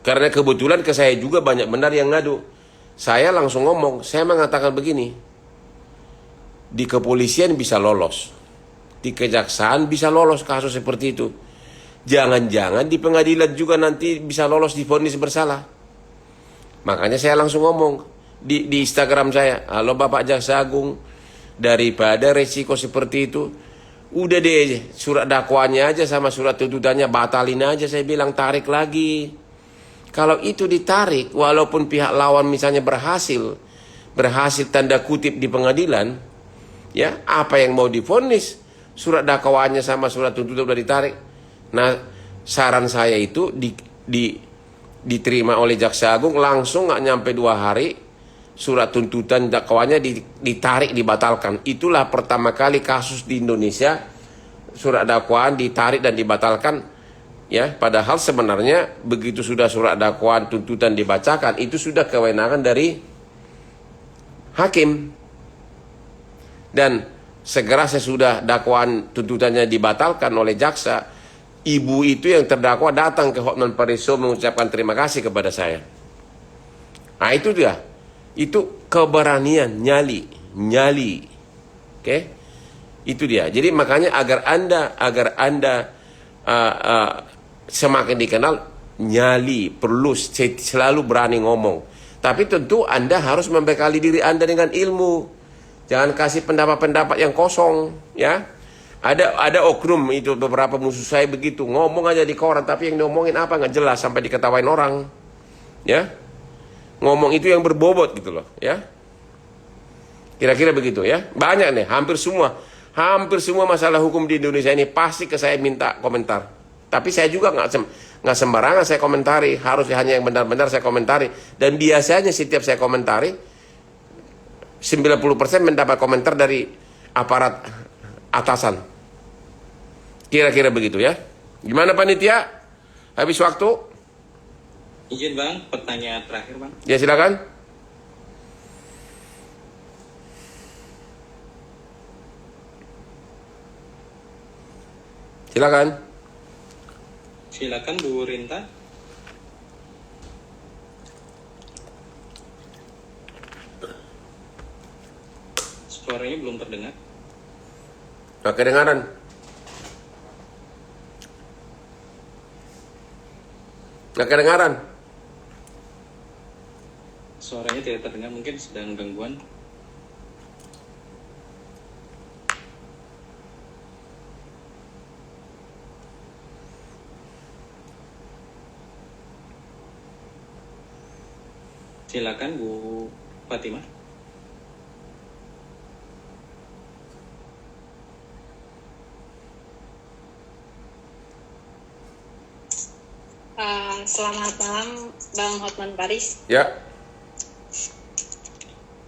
karena kebetulan ke saya juga banyak benar yang ngadu. Saya langsung ngomong, saya mengatakan begini, di kepolisian bisa lolos. Di kejaksaan bisa lolos kasus seperti itu. Jangan-jangan di pengadilan juga nanti bisa lolos divonis bersalah. Makanya saya langsung ngomong di Instagram saya, halo Bapak Jaksa Agung, daripada resiko seperti itu, udah deh surat dakwaannya aja sama surat tuntutannya batalin aja, saya bilang tarik lagi. Kalau itu ditarik, walaupun pihak lawan misalnya berhasil tanda kutip di pengadilan, ya apa yang mau divonis? Surat dakwaannya sama surat tuntutan udah ditarik. Nah, saran saya itu diterima oleh Jaksa Agung langsung nggak nyampe 2 hari surat tuntutan dakwaannya ditarik, dibatalkan. Itulah pertama kali kasus di Indonesia surat dakwaan ditarik dan dibatalkan, ya. Padahal sebenarnya begitu sudah surat dakwaan tuntutan dibacakan, itu sudah kewenangan dari hakim. Dan segera sesudah dakwaan tuntutannya dibatalkan oleh jaksa, ibu itu yang terdakwa datang ke Hotman Paris Show mengucapkan terima kasih kepada saya. Nah itu dia, itu keberanian, nyali, oke? Itu dia. Jadi makanya agar anda semakin dikenal, nyali, perlu selalu berani ngomong. Tapi tentu anda harus membekali diri anda dengan ilmu. Jangan kasih pendapat-pendapat yang kosong, ya. Ada oknum itu, beberapa musuh saya begitu, ngomong aja di koran tapi yang diomongin apa nggak jelas sampai diketawain orang, ya. Ngomong itu yang berbobot gitu loh, ya. Kira-kira begitu, ya. Banyak nih, hampir semua masalah hukum di Indonesia ini pasti ke saya minta komentar. Tapi saya juga nggak sembarangan saya komentari, harus hanya yang benar-benar saya komentari. Dan biasanya setiap saya komentari 90% mendapat komentar dari aparat atasan. Kira-kira begitu, ya. Gimana panitia? Habis waktu? Izin Bang, pertanyaan terakhir Bang. Ya silakan. Silakan Bu Rinta. Suaranya belum terdengar. Nggak kedengaran. Suaranya tidak terdengar, mungkin sedang gangguan. Silakan Bu Fatimah. Selamat malam Bang Hotman Paris. Ya.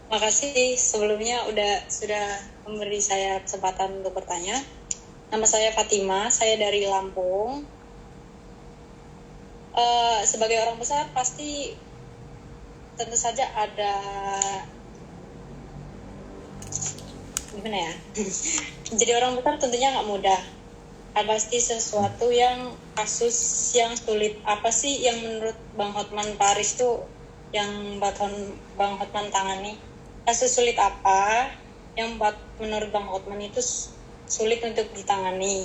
Makasih sebelumnya sudah memberi saya kesempatan untuk bertanya. Nama saya Fatimah, saya dari Lampung. Sebagai orang besar pasti tentu saja ada gimana ya? Jadi orang besar tentunya nggak mudah. Ada pasti sesuatu yang kasus yang sulit. Apa sih yang menurut Bang Hotman Paris tuh yang Bang Hotman tangani? Kasus sulit apa yang menurut Bang Hotman itu sulit untuk ditangani?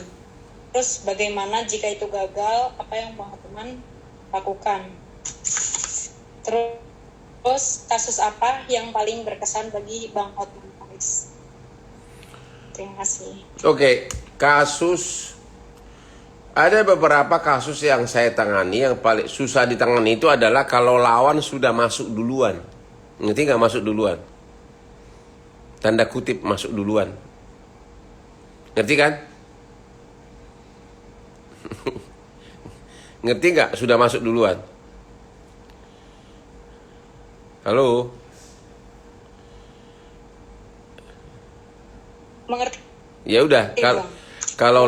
Terus bagaimana jika itu gagal? Apa yang Bang Hotman lakukan? Terus kasus apa yang paling berkesan bagi Bang Hotman Paris? Terima kasih. Oke, kasus. Ada beberapa kasus yang saya tangani, yang paling susah ditangani itu adalah kalau lawan sudah masuk duluan. Ngerti nggak masuk duluan? Tanda kutip masuk duluan. Ngerti kan? Ngerti nggak sudah masuk duluan? Halo? Mengerti? Ya udah, kalau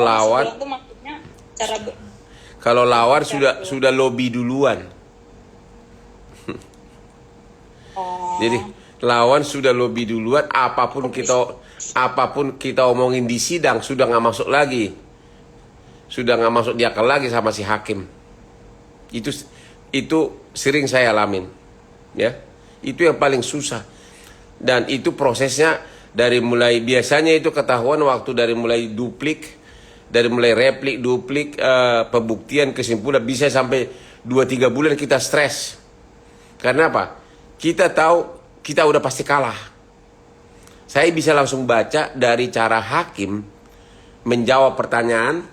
lawan sudah lobby duluan. Jadi lawan sudah lobby duluan, apapun kita omongin di sidang sudah nggak masuk lagi, sudah nggak masuk di akal lagi sama si hakim. Itu sering saya alamin, ya. Itu yang paling susah, dan itu prosesnya dari mulai biasanya itu ketahuan waktu dari mulai replik, duplik, pembuktian, kesimpulan, bisa sampai 2-3 bulan kita stres. Karena apa? Kita tahu kita udah pasti kalah. Saya bisa langsung baca dari cara hakim menjawab pertanyaan.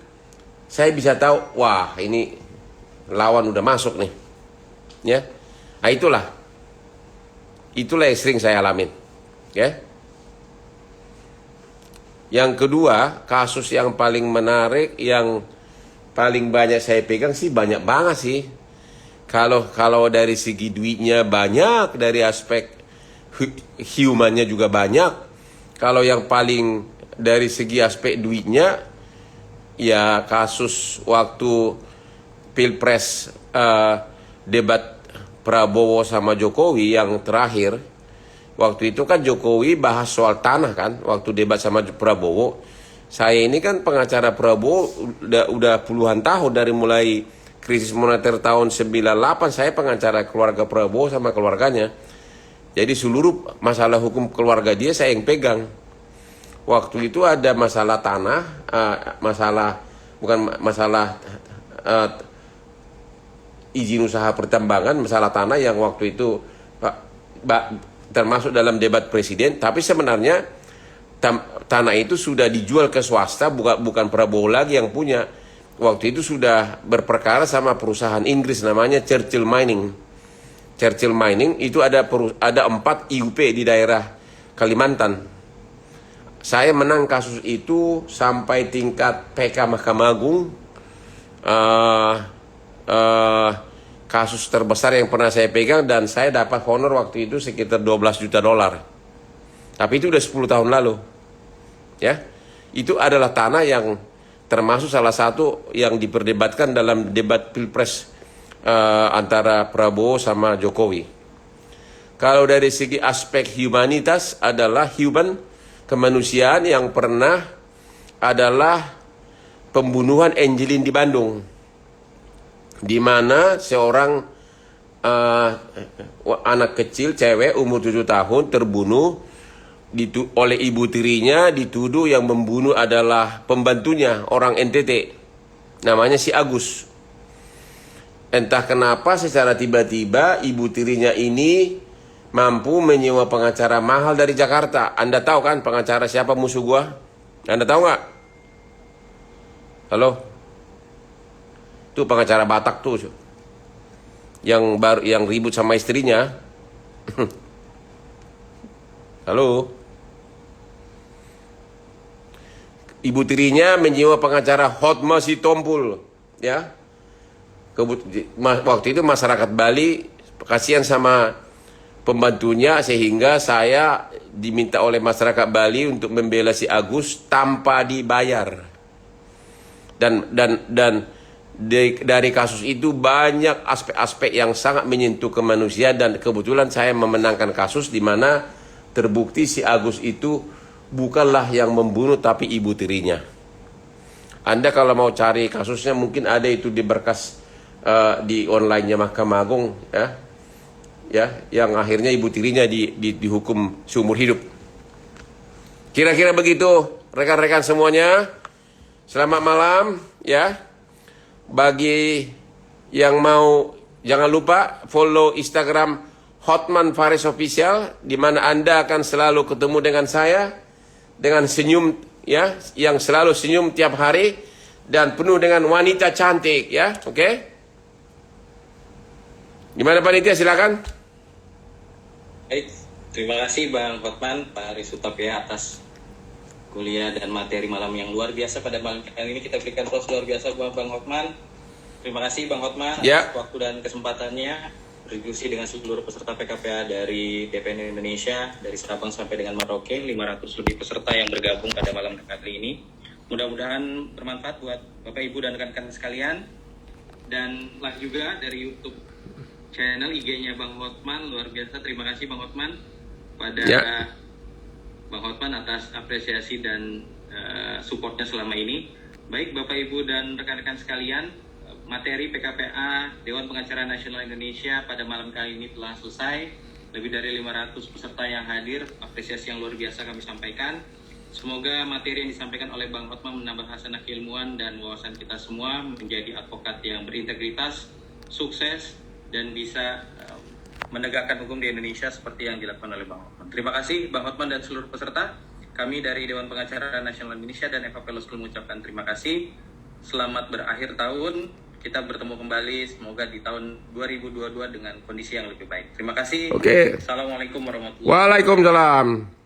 Saya bisa tahu, wah ini lawan udah masuk nih, ya. Nah itulah yang sering saya alamin, ya. Yang kedua, kasus yang paling menarik, yang paling banyak saya pegang sih banyak banget sih. Kalau dari segi duitnya banyak, dari aspek humannya juga banyak. Kalau yang paling dari segi aspek duitnya, ya kasus waktu Pilpres debat Prabowo sama Jokowi yang terakhir. Waktu itu kan Jokowi bahas soal tanah kan, waktu debat sama Prabowo. Saya ini kan pengacara Prabowo udah puluhan tahun, dari mulai krisis moneter tahun 98 saya pengacara keluarga Prabowo sama keluarganya. Jadi seluruh masalah hukum keluarga dia saya yang pegang. Waktu itu ada masalah tanah, izin usaha pertambangan, masalah tanah yang waktu itu termasuk dalam debat presiden. Tapi sebenarnya tanah itu sudah dijual ke swasta, bukan Prabowo lagi yang punya. Waktu itu sudah berperkara sama perusahaan Inggris namanya Churchill Mining. Churchill Mining itu ada 4 IUP di daerah Kalimantan. Saya menang kasus itu sampai tingkat PK Mahkamah Agung. Kasus terbesar yang pernah saya pegang, dan saya dapat honor waktu itu sekitar $12 juta. Tapi itu udah 10 tahun lalu. Ya. Itu adalah tanah yang termasuk salah satu yang diperdebatkan dalam debat Pilpres antara Prabowo sama Jokowi. Kalau dari segi aspek humanitas adalah kemanusiaan yang pernah adalah pembunuhan Angelin di Bandung, di mana seorang anak kecil cewek umur 7 tahun terbunuh oleh ibu tirinya, dituduh yang membunuh adalah pembantunya, orang NTT, namanya si Agus. Entah kenapa secara tiba-tiba ibu tirinya ini mampu menyewa pengacara mahal dari Jakarta. Anda tahu kan pengacara siapa musuh gua? Anda tahu nggak? Halo? Itu pengacara Batak tuh, yang ribut sama istrinya. Halo? Ibu tirinya menyewa pengacara Hotma Sitompul, ya. Waktu itu masyarakat Bali kasihan sama pembantunya, sehingga saya diminta oleh masyarakat Bali untuk membela si Agus tanpa dibayar. Dan dari kasus itu banyak aspek-aspek yang sangat menyentuh kemanusiaan, dan kebetulan saya memenangkan kasus di mana terbukti si Agus itu bukanlah yang membunuh tapi ibu tirinya. Anda kalau mau cari kasusnya mungkin ada itu di berkas di online-nya Mahkamah Agung, ya, yang akhirnya ibu tirinya dihukum seumur hidup. Kira-kira begitu rekan-rekan semuanya. Selamat malam ya. Bagi yang mau, jangan lupa follow Instagram Hotman Paris Official, di mana Anda akan selalu ketemu dengan saya dengan senyum, ya, yang selalu senyum tiap hari dan penuh dengan wanita cantik, ya. Oke? Gimana panitia, silakan. Baik, terima kasih Bang Hotman, Pak Aris Utapya atas kuliah dan materi malam yang luar biasa pada malam kali ini. Kita berikan aplaus luar biasa buat Bang Hotman. Terima kasih Bang Hotman atas waktu dan kesempatannya berdiskusi dengan seluruh peserta PKPA dari DPN Indonesia, dari Sabang sampai dengan Merauke, 500 lebih peserta yang bergabung pada malam kali ini. Mudah-mudahan bermanfaat buat Bapak Ibu dan rekan-rekan sekalian. Dan live juga dari YouTube channel IG-nya Bang Hotman, luar biasa. Terima kasih Bang Hotman pada Bang Hotman atas apresiasi dan supportnya selama ini. Baik Bapak Ibu dan rekan-rekan sekalian, materi PKPA Dewan Pengacara Nasional Indonesia pada malam kali ini telah selesai. Lebih dari 500 peserta yang hadir, apresiasi yang luar biasa kami sampaikan. Semoga materi yang disampaikan oleh Bang Hotman menambah hasanah keilmuan dan wawasan kita semua menjadi advokat yang berintegritas, sukses, dan bisa menegakkan hukum di Indonesia seperti yang dilakukan oleh Bang Hotman. Terima kasih Bang Hotman dan seluruh peserta. Kami dari Dewan Pengacara Nasional Indonesia dan FAP Law School mengucapkan terima kasih. Selamat berakhir tahun. Kita bertemu kembali semoga di tahun 2022 dengan kondisi yang lebih baik. Terima kasih. Oke. Assalamualaikum warahmatullahi wabarakatuh. Waalaikumsalam.